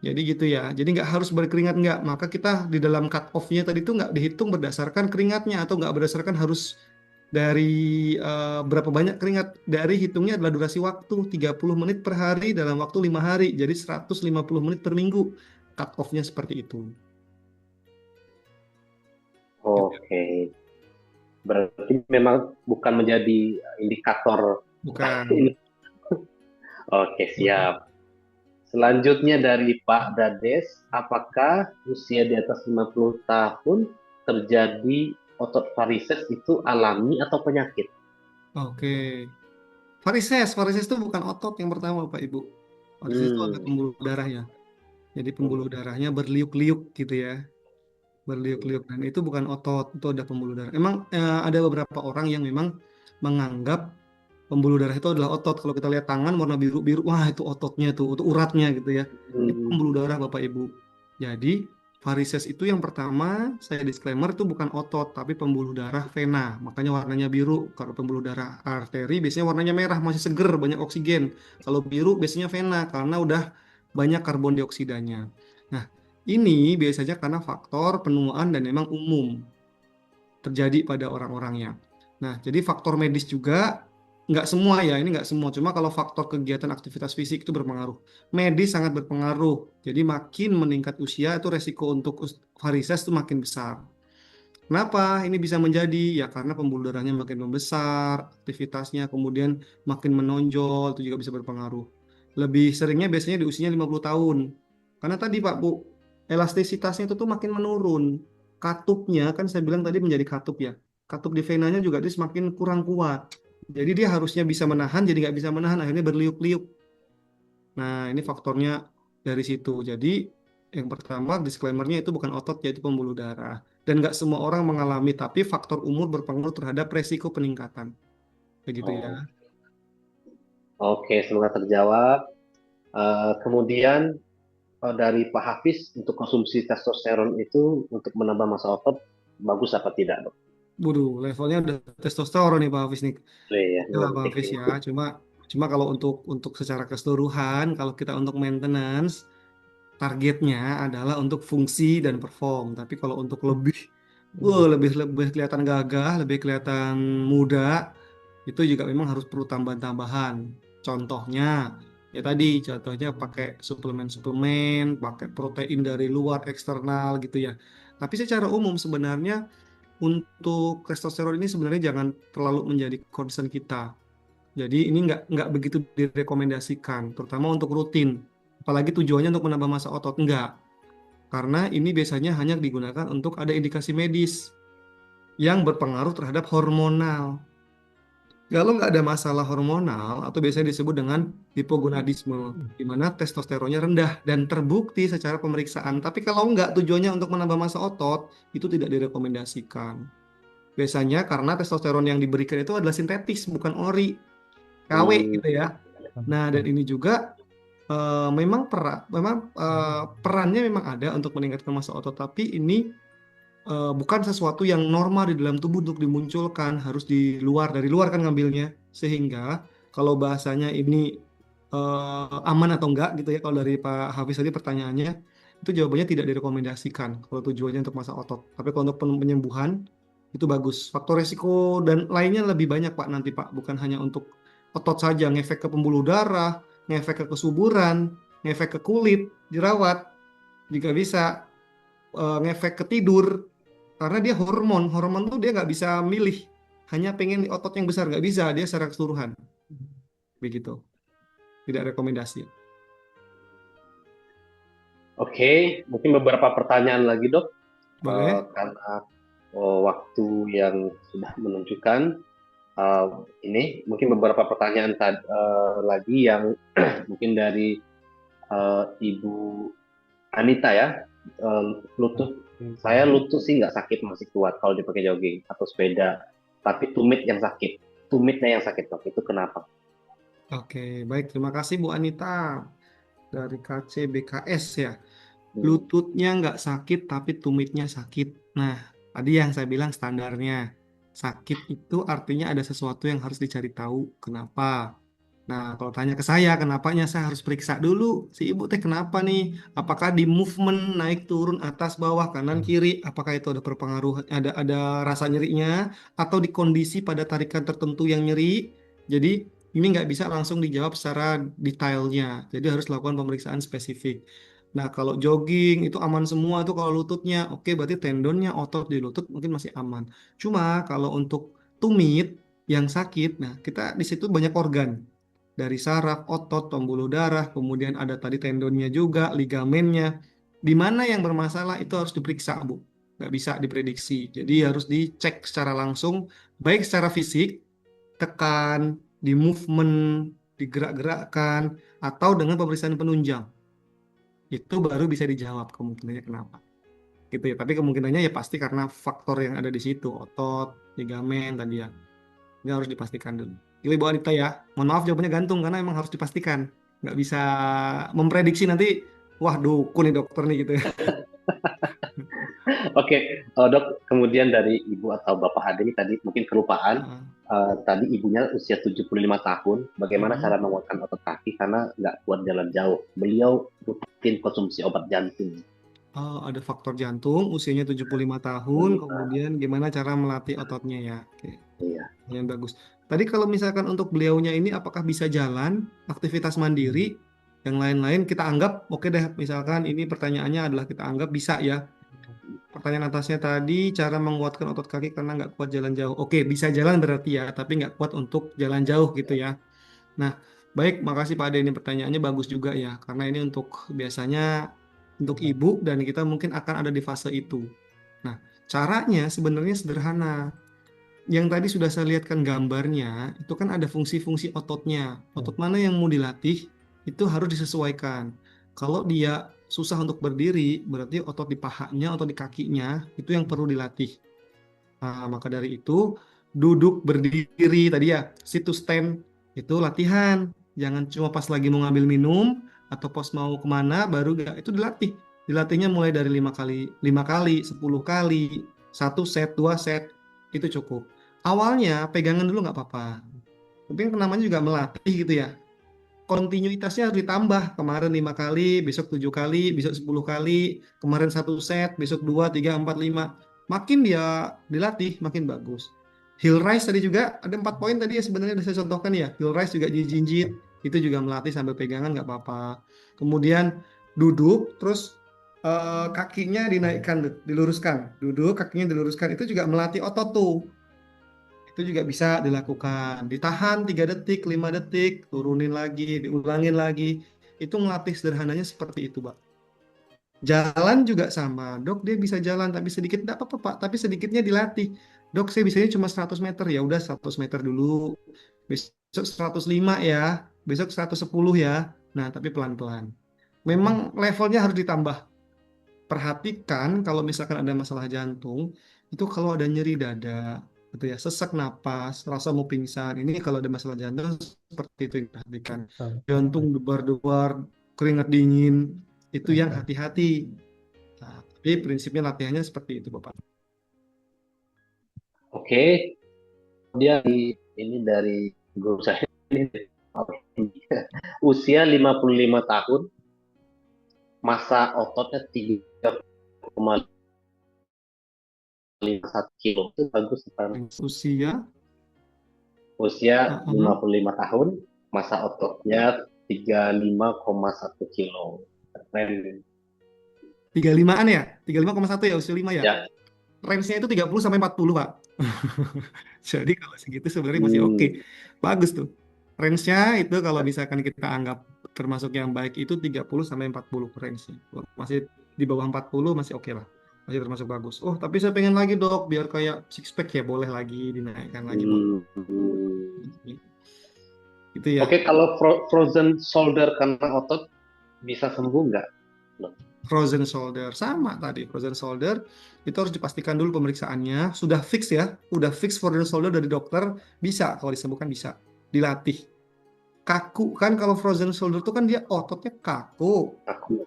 Jadi gitu ya. Jadi nggak harus berkeringat nggak. Maka kita di dalam cut off-nya tadi itu nggak dihitung berdasarkan keringatnya atau nggak berdasarkan harus dari berapa banyak keringat. Dari hitungnya adalah durasi waktu 30 menit per hari dalam waktu 5 hari. Jadi 150 menit per minggu. Cut off-nya seperti itu. Oke. Berarti memang bukan menjadi indikator. Bukan. Oke, siap. Selanjutnya dari Pak Dades, apakah usia di atas 50 tahun terjadi otot varises itu alami atau penyakit? Oke. Varises itu bukan otot yang pertama, Pak Ibu. Varises itu ada Hmm. pembuluh darahnya. Jadi pembuluh darahnya berliuk-liuk gitu ya, berliuk-liuk. Dan itu bukan otot, itu ada pembuluh darah. Emang ada beberapa orang yang memang menganggap pembuluh darah itu adalah otot. Kalau kita lihat tangan warna biru-biru, wah itu ototnya tuh, itu uratnya gitu ya. Itu Hmm. pembuluh darah Bapak Ibu. Jadi varises itu yang pertama, saya disclaimer itu bukan otot, tapi pembuluh darah vena. Makanya warnanya biru. Kalau pembuluh darah arteri biasanya warnanya merah, masih seger, banyak oksigen. Kalau biru biasanya vena karena udah banyak karbon dioksidanya. Nah, ini biasanya karena faktor penuaan dan memang umum terjadi pada orang-orangnya. Nah, jadi faktor medis juga nggak semua ya, ini nggak semua. Cuma kalau faktor kegiatan aktivitas fisik itu berpengaruh. Medis sangat berpengaruh. Jadi makin meningkat usia itu resiko untuk varises itu makin besar. Kenapa ini bisa menjadi? Ya karena pembuluh darahnya makin membesar, aktivitasnya kemudian makin menonjol, itu juga bisa berpengaruh. Lebih seringnya biasanya di usianya 50 tahun. Karena tadi Pak Bu, elastisitasnya itu tuh makin menurun. Katupnya kan saya bilang tadi menjadi katup ya. Katup di venanya juga dia semakin kurang kuat. Jadi dia harusnya bisa menahan, jadi nggak bisa menahan, akhirnya berliuk-liuk. Nah, ini faktornya dari situ. Jadi, yang pertama, disclaimer-nya itu bukan otot, yaitu pembuluh darah. Dan nggak semua orang mengalami, tapi faktor umur berpengaruh terhadap resiko peningkatan. Begitu ya. Oh, oke, semoga terjawab. Kemudian dari Pak Hafiz untuk konsumsi testosteron itu untuk menambah massa otot bagus apa tidak, Dok? Waduh, levelnya udah testosteron nih Pak Hafiz nih. Iya, Ya Pak Hafiz ya. Cuma kalau untuk secara keseluruhan, kalau kita untuk maintenance, targetnya adalah untuk fungsi dan perform. Tapi kalau untuk lebih lebih kelihatan gagah, lebih kelihatan muda, itu juga memang harus perlu tambahan-tambahan. Contohnya, ya tadi, contohnya pakai suplemen-suplemen, pakai protein dari luar eksternal gitu ya. Tapi secara umum sebenarnya untuk testosteron ini sebenarnya jangan terlalu menjadi concern kita. Jadi ini nggak begitu direkomendasikan, terutama untuk rutin. Apalagi tujuannya untuk menambah massa otot, enggak. Karena ini biasanya hanya digunakan untuk ada indikasi medis yang berpengaruh terhadap hormonal. Kalau nggak ada masalah hormonal, atau biasanya disebut dengan hipogonadisme, di mana testosteronnya rendah dan terbukti secara pemeriksaan. Tapi kalau nggak tujuannya untuk menambah massa otot, itu tidak direkomendasikan. Biasanya karena testosteron yang diberikan itu adalah sintetis, bukan ori, KW Hmm. gitu ya. Nah, dan ini juga perannya memang ada untuk meningkatkan massa otot, tapi ini bukan sesuatu yang normal di dalam tubuh untuk dimunculkan, harus dari luar kan ngambilnya. Sehingga kalau bahasanya ini aman atau enggak gitu ya, kalau dari Pak Hafiz tadi pertanyaannya, itu jawabannya tidak direkomendasikan kalau tujuannya untuk massa otot. Tapi kalau untuk penyembuhan itu bagus. Faktor resiko dan lainnya lebih banyak Pak nanti Pak, bukan hanya untuk otot saja, ngefek ke pembuluh darah, ngefek ke kesuburan, ngefek ke kulit, jerawat, juga bisa ngefek ke tidur, karena dia hormon tuh dia nggak bisa milih, hanya pengen otot yang besar, nggak bisa dia secara keseluruhan, begitu, tidak rekomendasi. Oke, mungkin beberapa pertanyaan lagi, Dok. Boleh. Karena waktu yang sudah menunjukkan, ini mungkin beberapa pertanyaan lagi yang mungkin dari Ibu Anita ya. Lutut saya sih nggak sakit, masih kuat kalau dipakai jogging atau sepeda, tapi tumitnya yang sakit, Dok. Itu kenapa? Oke, baik, terima kasih Bu Anita dari KCBKS ya. Hmm. Lututnya nggak sakit tapi tumitnya sakit. Nah, tadi yang saya bilang standarnya sakit itu artinya ada sesuatu yang harus dicari tahu kenapa. Nah, kalau tanya ke saya, kenapanya saya harus periksa dulu si ibu teh kenapa nih? Apakah di movement naik turun atas bawah kanan kiri? Apakah itu ada berpengaruh? Ada rasa nyerinya atau di kondisi pada tarikan tertentu yang nyeri? Jadi ini nggak bisa langsung dijawab secara detailnya. Jadi harus lakukan pemeriksaan spesifik. Nah, kalau jogging itu aman semua tuh kalau lututnya, oke berarti tendonnya, otot di lutut mungkin masih aman. Cuma kalau untuk tumit yang sakit, nah kita di situ banyak organ dari saraf, otot, pembuluh darah, kemudian ada tadi tendonnya juga, ligamennya. Di mana yang bermasalah itu harus diperiksa, Bu. Nggak bisa diprediksi. Jadi harus dicek secara langsung, baik secara fisik, tekan, di movement, digerak-gerakkan, atau dengan pemeriksaan penunjang. Itu baru bisa dijawab kemungkinannya kenapa. Gitu ya. Tapi kemungkinannya ya pasti karena faktor yang ada di situ, otot, ligamen tadi ya. Ini harus dipastikan dulu. Itu Ibu Anita ya. Mohon maaf jawabannya gantung karena emang harus dipastikan. Nggak bisa memprediksi nanti, wah dukun nih dokter nih gitu ya. Oke, Dok, kemudian dari Ibu atau Bapak Ade ini tadi mungkin kelupaan. Heeh. Tadi ibunya usia 75 tahun. Bagaimana Heeh. cara menguatkan otot kaki karena nggak kuat jalan jauh? Beliau rutin konsumsi obat jantung. Oh, ada faktor jantung, usianya 75 tahun, kemudian gimana cara melatih ototnya ya. Oke, Iya. yang bagus. Tadi kalau misalkan untuk beliaunya ini apakah bisa jalan, aktivitas mandiri, yang lain-lain kita anggap, oke deh, misalkan ini pertanyaannya adalah kita anggap bisa ya. Pertanyaan atasnya tadi, cara menguatkan otot kaki karena nggak kuat jalan jauh. Oke, bisa jalan berarti ya, tapi nggak kuat untuk jalan jauh gitu ya. Nah, baik, makasih Pak Ade, ini pertanyaannya bagus juga ya, karena ini untuk biasanya untuk ibu dan kita mungkin akan ada di fase itu. Nah, caranya sebenarnya sederhana. Yang tadi sudah saya lihatkan gambarnya, itu kan ada fungsi-fungsi ototnya. Otot mana yang mau dilatih, itu harus disesuaikan. Kalau dia susah untuk berdiri, berarti otot di pahanya, otot di kakinya, itu yang perlu dilatih. Nah, maka dari itu, duduk berdiri tadi ya, sit to stand, itu latihan. Jangan cuma pas lagi mau ngambil minum, atau pas mau kemana, baru gak, itu dilatih. Dilatihnya mulai dari 5 kali, 10 kali, 1 set, 2 set, itu cukup. Awalnya pegangan dulu nggak apa-apa. Tapi kan namanya juga melatih gitu ya. Kontinuitasnya harus ditambah. Kemarin 5 kali, besok 7 kali, besok 10 kali, kemarin 1 set, besok 2, 3, 4, 5. Makin dia dilatih, makin bagus. Heel rise tadi juga ada 4 poin tadi ya sebenarnya sudah saya contohkan ya. Heel rise juga jinjit, itu juga melatih sambil pegangan nggak apa-apa. Kemudian duduk, terus kakinya dinaikkan, diluruskan. Duduk, kakinya diluruskan, itu juga melatih otot tuh. Itu juga bisa dilakukan. Ditahan 3 detik, 5 detik, turunin lagi, diulangin lagi. Itu ngelatih sederhananya seperti itu, Pak. Jalan juga sama. Dok, dia bisa jalan tapi sedikit. Enggak apa-apa, Pak. Tapi sedikitnya dilatih. Dok, saya bisanya cuma 100 meter. Ya udah 100 meter dulu. Besok 105 ya. Besok 110 ya. Nah, tapi pelan-pelan. Memang levelnya harus ditambah. Perhatikan kalau misalkan ada masalah jantung, itu kalau ada nyeri dada, gitu ya, sesak napas, rasa mau pingsan, ini kalau ada masalah jantung seperti itu yang diperhatikan. Jantung debar-debar, keringat dingin, itu yang hati-hati. Nah, tapi prinsipnya latihannya seperti itu, Bapak. Oke, kemudian ini dari guru saya ini usia 55 tahun, massa ototnya 3,51 kilo. Itu bagus kan? Usia, Usia uh-uh, 55 tahun, massa ototnya 35,1 kilo. Keren. 35-an ya? 35,1 ya, usia 5 ya? Ya. Range-nya itu 30 sampai 40, Pak. Jadi kalau segitu sebenarnya masih oke. Bagus tuh. Range-nya itu kalau misalkan kita anggap termasuk yang baik itu 30 sampai 40 range-nya. Masih di bawah 40 masih oke lah. Masih termasuk bagus. Oh, tapi saya pengen lagi, Dok, biar kayak six pack ya, boleh lagi dinaikkan lagi, Bu. Itu ya. Oke, kalau frozen shoulder karena otot bisa sembuh nggak? Frozen shoulder sama tadi. Frozen shoulder itu harus dipastikan dulu pemeriksaannya sudah fix ya, udah fix frozen shoulder dari dokter, bisa kalau disembuhkan, bisa dilatih. Kaku kan, kalau frozen shoulder itu kan dia ototnya kaku.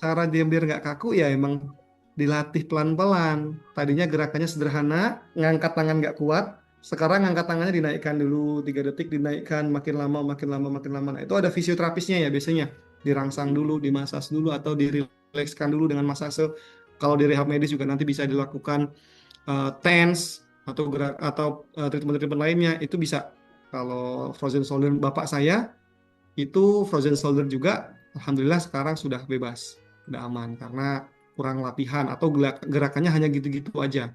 Cara dia biar nggak kaku ya emang dilatih pelan-pelan. Tadinya gerakannya sederhana, ngangkat tangan nggak kuat. Sekarang ngangkat tangannya dinaikkan dulu 3 detik, dinaikkan makin lama, makin lama, makin lama. Nah, itu ada fisioterapisnya ya biasanya. Dirangsang dulu, dimasas dulu, atau dirilekskan dulu dengan masase. Kalau di rehab medis juga nanti bisa dilakukan TENS atau treatment-treatment lainnya. Itu bisa. Kalau frozen shoulder bapak saya itu frozen shoulder juga, alhamdulillah sekarang sudah bebas, sudah aman karena kurang latihan atau gerakannya hanya gitu-gitu aja.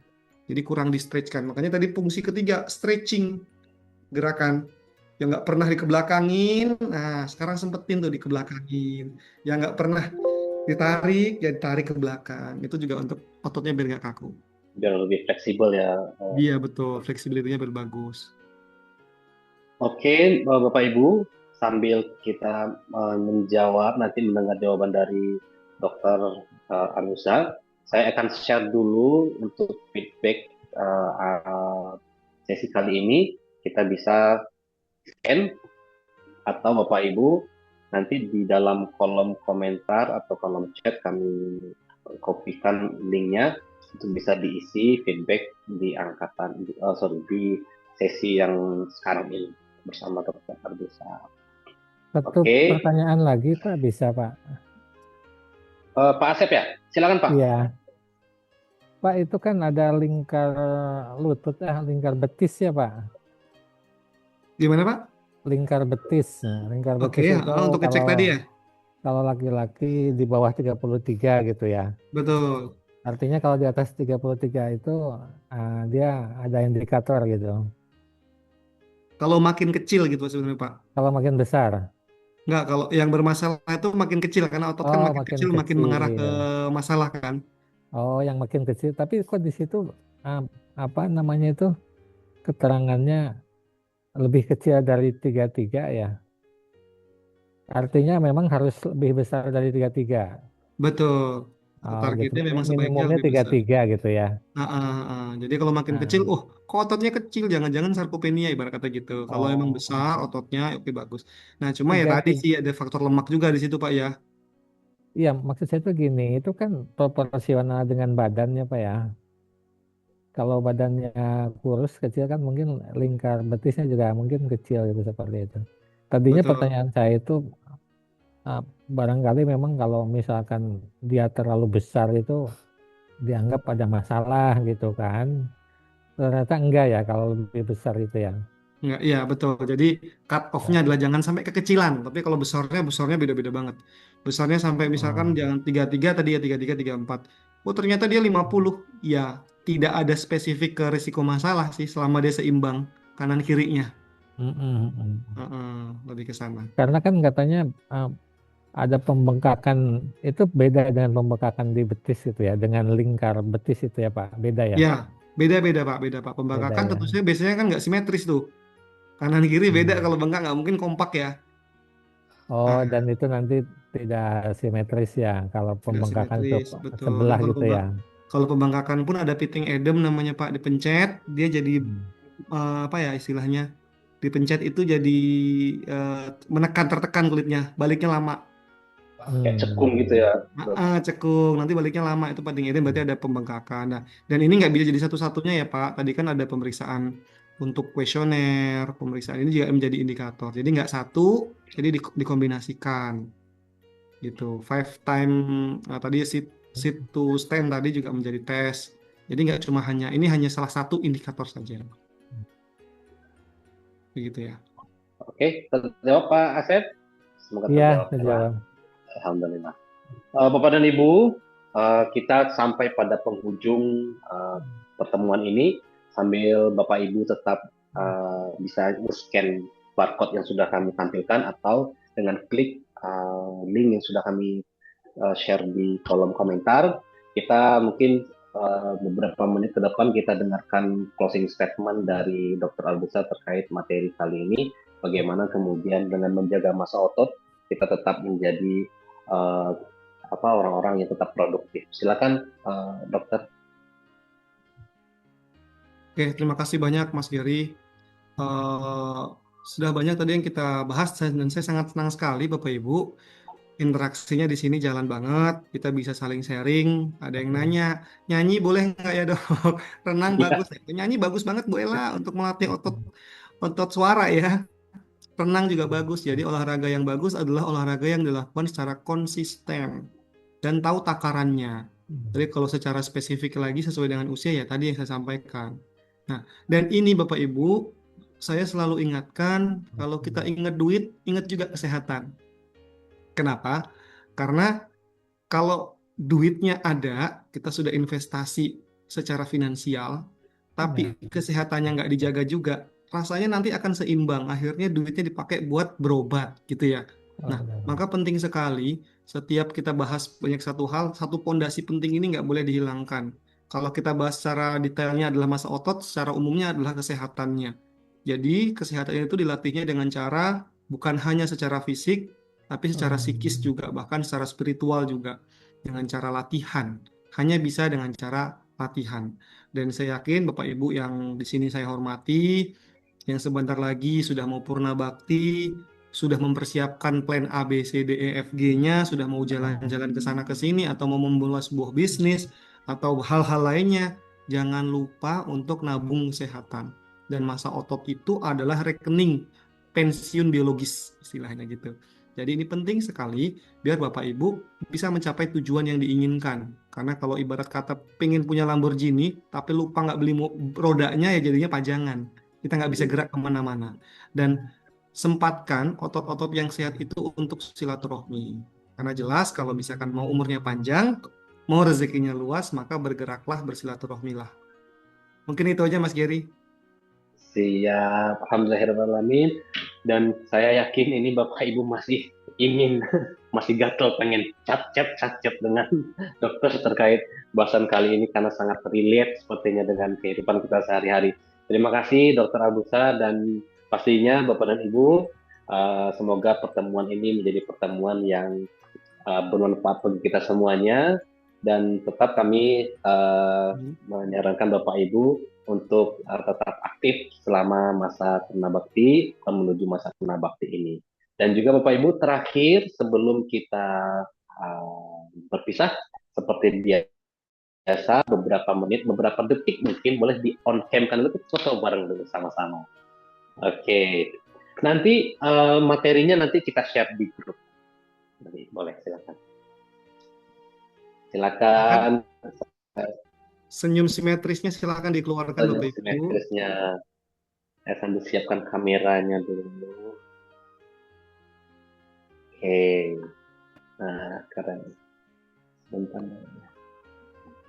Jadi kurang di stretch kan. Makanya tadi fungsi ketiga, stretching gerakan. Yang nggak pernah dikebelakangin, nah sekarang sempetin tuh dikebelakangin. Yang nggak pernah ditarik, ya ditarik ke belakang. Itu juga untuk ototnya biar nggak kaku. Biar lebih fleksibel ya. Iya betul, fleksibilitasnya biar bagus. Oke, Bapak Ibu, sambil kita menjawab, nanti mendengar jawaban dari Dokter Anusa, saya akan share dulu untuk feedback sesi kali ini. Kita bisa scan atau Bapak Ibu nanti di dalam kolom komentar atau kolom chat kami kopikan linknya untuk bisa diisi feedback di di sesi yang sekarang ini bersama Dokter Ardusa. Satu Oke, pertanyaan lagi Pak, bisa Pak? Pak Asep ya, silakan Pak. Iya, Pak itu kan ada lingkar lutut, lingkar betis ya Pak? Gimana Pak? Lingkar betis. Nah, lingkar Oke, betis ya, itu untuk ngecek kalau tadi ya. kalau laki-laki di bawah 33 gitu ya. Betul. Artinya kalau di atas 33 itu dia ada indikator gitu. Kalau makin kecil gitu sebenarnya Pak. Kalau makin besar, Enggak, kalau yang bermasalah itu makin kecil karena otot kan oh makin makin kecil makin mengarah ke kecil. masalah kan. Oh, yang makin kecil. Tapi kok di situ ah, apa namanya itu keterangannya lebih kecil dari 33 ya? Artinya memang harus lebih besar dari 33. Betul. Oh, gitu. Targetnya memang sebaiknya Minimumnya lebih besar. 33 gitu ya. Jadi kalau makin kecil, Nah, kok ototnya kecil, jangan-jangan sarkopenia ibarat kata gitu. Kalau emang oh, besar ototnya, oke bagus. Nah, cuma ya tiga tadi tiga. sih ada faktor lemak juga di situ Pak ya. Iya, maksud saya itu gini, itu kan proporsional dengan badannya Pak ya. Kalau badannya kurus kecil kan mungkin lingkar betisnya juga mungkin kecil gitu seperti itu. Tadinya Betul. pertanyaan saya itu ah, barangkali memang kalau misalkan dia terlalu besar itu dianggap ada masalah gitu kan. Ternyata enggak ya kalau lebih besar itu ya. Enggak, iya betul. Jadi cut off-nya adalah jangan sampai kekecilan. Tapi kalau besarnya beda-beda banget. Besarnya sampai misalkan Oh. jangan 33 tadi ya 34. Oh ternyata dia 50. Ya, tidak ada spesifik ke risiko masalah sih selama dia seimbang kanan kirinya. Mm, mm, mm. Lebih ke sana. Karena kan katanya ah, ada pembengkakan itu beda dengan pembengkakan di betis gitu ya, dengan lingkar betis itu ya Pak, beda ya, Ya, beda-beda Pak, beda Pak. beda Pembengkakan ya. tentu saja biasanya kan nggak simetris tuh. Kanan kiri beda, Hmm. kalau bengkak nggak mungkin kompak ya. Oh, dan Nah, itu nanti tidak simetris ya kalau tidak pembengkakan itu simetris, betul. Dan sebelah gitu ya. kalau pembengkakan pun ada pitting edem namanya Pak, dipencet dia jadi Hmm. apa ya istilahnya? Dipencet itu jadi eh, menekan tertekan kulitnya, baliknya lama. Kayak cekung gitu Hmm. ya. Cekung, nanti baliknya lama itu pitting edem berarti ada pembengkakan. Nah, dan ini nggak bisa jadi satu-satunya ya Pak. Tadi kan ada pemeriksaan untuk kuesioner, pemeriksaan ini juga menjadi indikator. Jadi nggak satu, jadi dikombinasikan gitu. Five time tadi sit to stand tadi juga menjadi tes. Jadi nggak cuma hanya ini hanya salah satu indikator saja, begitu ya. Oke, terjawab Pak Asep. Semoga Iya, terjawab ya Pak. terjawab. Alhamdulillah. Bapak dan Ibu, kita sampai pada penghujung pertemuan ini. Sambil Bapak Ibu tetap bisa scan barcode yang sudah kami tampilkan atau dengan klik link yang sudah kami share di kolom komentar. Kita mungkin beberapa menit ke depan kita dengarkan closing statement dari Dr. Albusa terkait materi kali ini. Bagaimana kemudian dengan menjaga massa otot kita tetap menjadi uh, orang-orang yang tetap produktif. Silakan dokter. Oke, terima kasih banyak Mas Gary. Eh, sudah banyak tadi yang kita bahas dan saya sangat senang sekali Bapak Ibu. Interaksinya di sini jalan banget. Kita bisa saling sharing. Ada yang nanya, nyanyi boleh nggak ya dok? Renang bagus. Nyanyi bagus banget Bu Ella untuk melatih otot otot suara ya. Renang juga bagus. Jadi olahraga yang bagus adalah olahraga yang dilakukan secara konsisten dan tahu takarannya. Jadi kalau secara spesifik lagi sesuai dengan usia ya tadi yang saya sampaikan. Nah, dan ini Bapak Ibu, saya selalu ingatkan kalau kita ingat duit, ingat juga kesehatan. Kenapa? Karena kalau duitnya ada, kita sudah investasi secara finansial, Ya. tapi kesehatannya nggak dijaga juga, rasanya nanti akan seimbang. Akhirnya duitnya dipakai buat berobat, gitu ya. Oh, Nah, benar. maka penting sekali setiap kita bahas banyak satu hal, satu pondasi penting ini nggak boleh dihilangkan. Kalau kita bahas secara detailnya adalah massa otot, secara umumnya adalah kesehatannya. Jadi kesehatan itu dilatihnya dengan cara bukan hanya secara fisik, tapi secara psikis juga, bahkan secara spiritual juga, dengan cara latihan. Hanya bisa dengan cara latihan. Dan saya yakin Bapak Ibu yang di sini saya hormati, yang sebentar lagi sudah mau purna bakti, sudah mempersiapkan plan A, B, C, D, E, F, G-nya, sudah mau jalan-jalan ke sana ke sini, atau mau memulai sebuah bisnis, atau hal-hal lainnya, jangan lupa untuk nabung kesehatan. Dan masa otot itu adalah rekening pensiun biologis, istilahnya gitu. Jadi ini penting sekali biar Bapak Ibu bisa mencapai tujuan yang diinginkan. Karena kalau ibarat kata pengen punya Lamborghini, tapi lupa nggak beli rodanya, ya jadinya pajangan. Kita nggak bisa gerak kemana-mana. Dan sempatkan otot-otot yang sehat itu untuk silaturahmi. Karena jelas kalau misalkan mau umurnya panjang, mau rezekinya luas, maka bergeraklah, bersilaturahmilah. Mungkin itu aja Mas Gary. Siap, alhamdulillahirrahmanirrahim. Dan saya yakin ini Bapak Ibu masih ingin, masih gatel pengen chat dengan dokter terkait bahasan kali ini karena sangat relate sepertinya dengan kehidupan kita sehari-hari. Terima kasih Dokter Abusa, dan pastinya Bapak dan Ibu, semoga pertemuan ini menjadi pertemuan yang bermanfaat bagi kita semuanya, dan tetap kami menyarankan Bapak Ibu untuk tetap aktif selama masa purna bakti menuju masa purna bakti ini. Dan juga Bapak Ibu, terakhir sebelum kita berpisah, seperti biasa, beberapa menit, beberapa detik mungkin boleh di on cam kan, dulu foto bareng dulu sama-sama. Oke. Nanti materinya nanti kita share di grup. Jadi, boleh, silakan. Senyum simetrisnya silakan dikeluarkan Bapak Ibu. Simetrisnya, saya sambil siapkan kameranya dulu. Oke. Nah, keren. Bentar.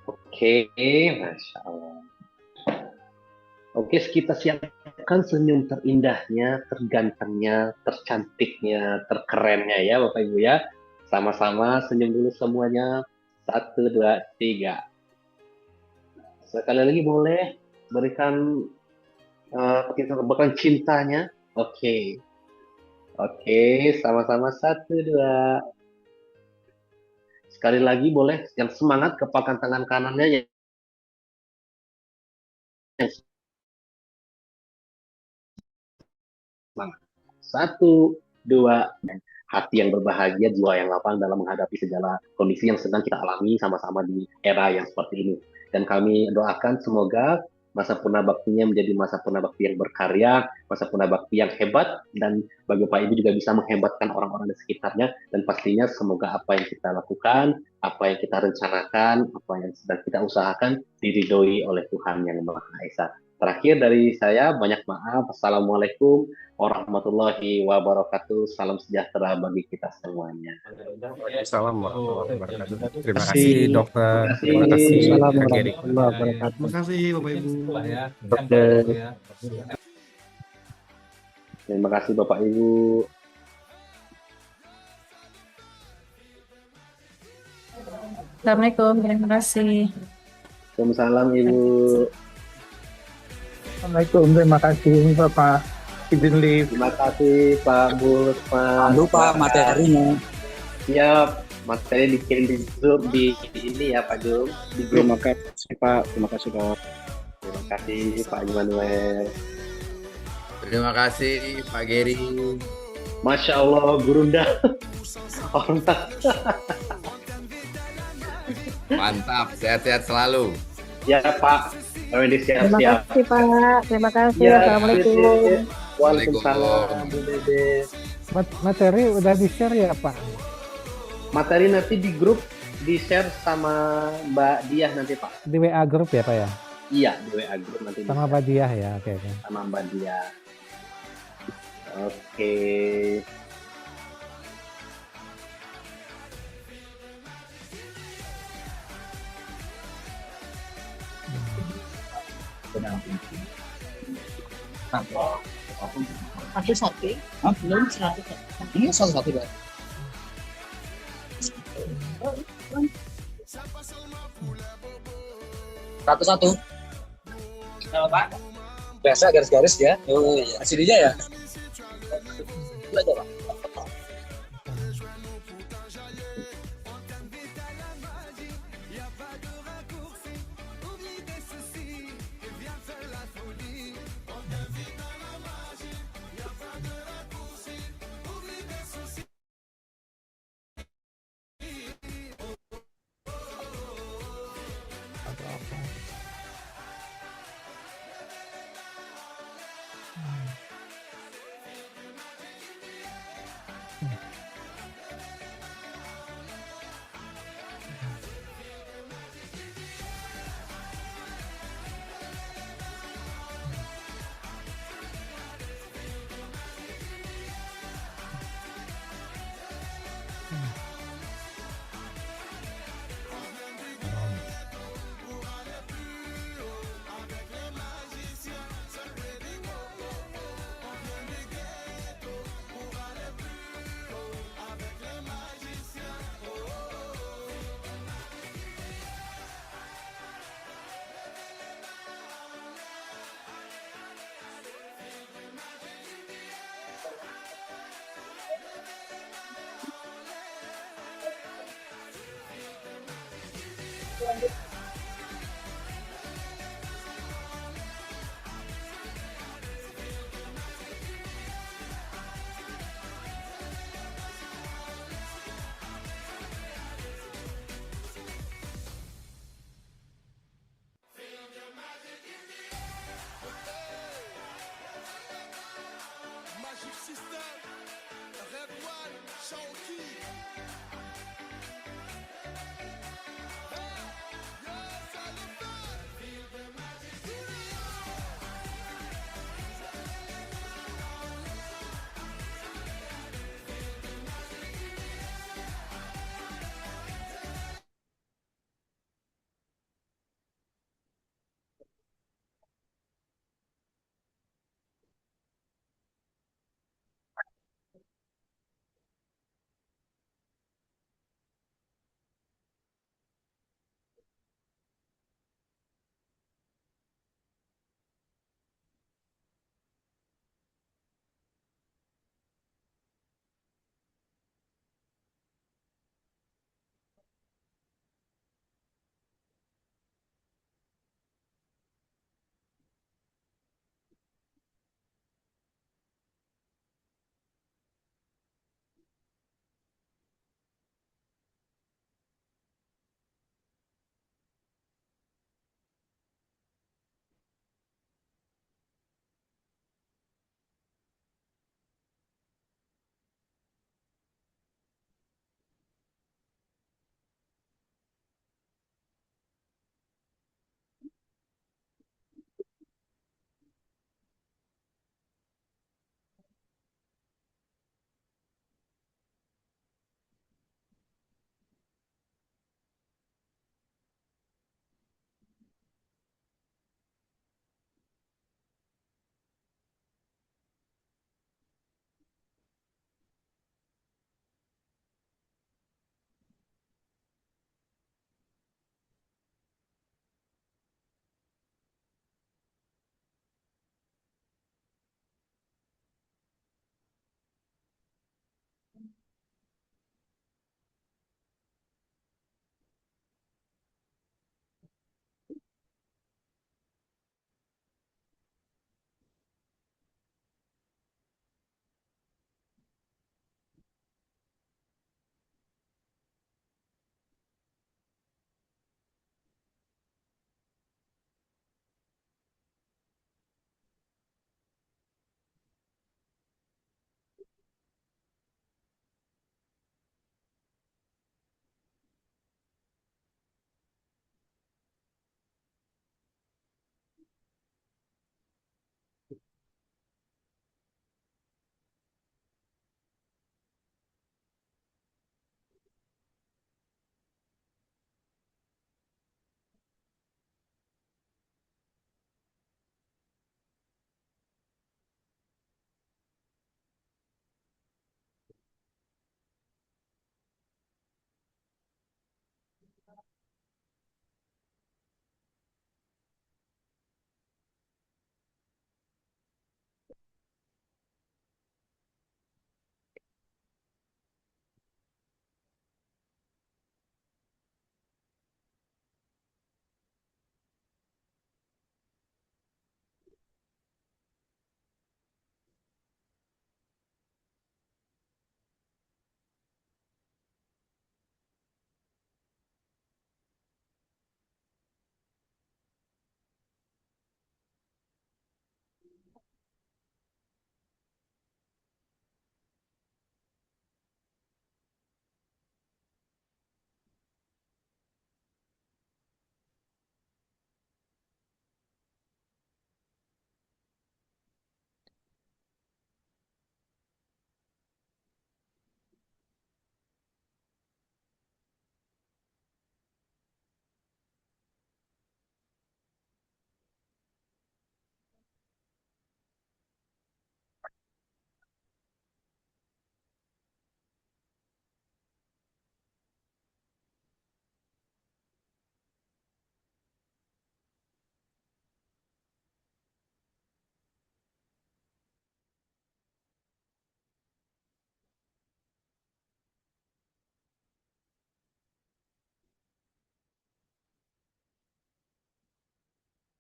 Oke, Masya Allah. Oke, kita siapkan senyum terindahnya, tergantengnya, tercantiknya, terkerennya ya Bapak Ibu ya. Sama-sama senyum dulu semuanya. 1, 2, 3. Sekali lagi boleh berikan kita berikan cintanya. Oke, sama-sama 1, 2. Sekali lagi boleh yang semangat kepalkan tangan kanannya, yang semangat. 1, 2. Hati yang berbahagia, jiwa yang lapang dalam menghadapi segala kondisi yang sedang kita alami sama-sama di era yang seperti ini. Dan kami doakan semoga masa purna baktinya menjadi masa purna bakti yang berkarya, masa purna bakti yang hebat, dan bagi Bapak Ibu juga bisa menghebatkan orang-orang di sekitarnya. Dan pastinya semoga apa yang kita lakukan, apa yang kita rencanakan, apa yang sedang kita usahakan diridhoi oleh Tuhan Yang Maha Esa. Terakhir dari saya, banyak maaf. Assalamualaikum warahmatullahi wabarakatuh. Salam sejahtera bagi kita semuanya. Assalamualaikum warahmatullahi wabarakatuh. Terima kasih dokter. Terima kasih Kak Gary. Terima kasih Bapak Ibu. Terima kasih Bapak Ibu. Assalamualaikum, terima kasih. Waalaikumsalam Ibu. Assalamualaikum, terima kasih Bapak izin live. Terima kasih Pak Bus, Pak. Lupa materinya. Siap, materi dikirim di grup di ini ya Pak Jum. Di grup. Terima kasih Pak. Terima kasih Pak. Terima kasih Pak Immanuel. Terima kasih Pak Gary. Masya Allah, Gurunda. Mantap, sehat-sehat selalu. Ya Pak, kami Terima siap-siap. kasih Pak, terima kasih. Ya, Assalamualaikum. Waalaikumsalam Bu Dede. Materi udah di-share ya Pak? Materi nanti di grup di-share sama Mbak Diah nanti Pak. Di WA grup ya Pak ya? Iya, di WA grup nanti Sama di-share Mbak Diah ya, oke. sama Mbak Diah. Oke. Satu-satu. Belum 100. Ini satu-satu Pak. Satu-satu. Pak. Biasa garis-garis ya. Oh iya. CD-nya ya. Itu aja, Pak. Hmm.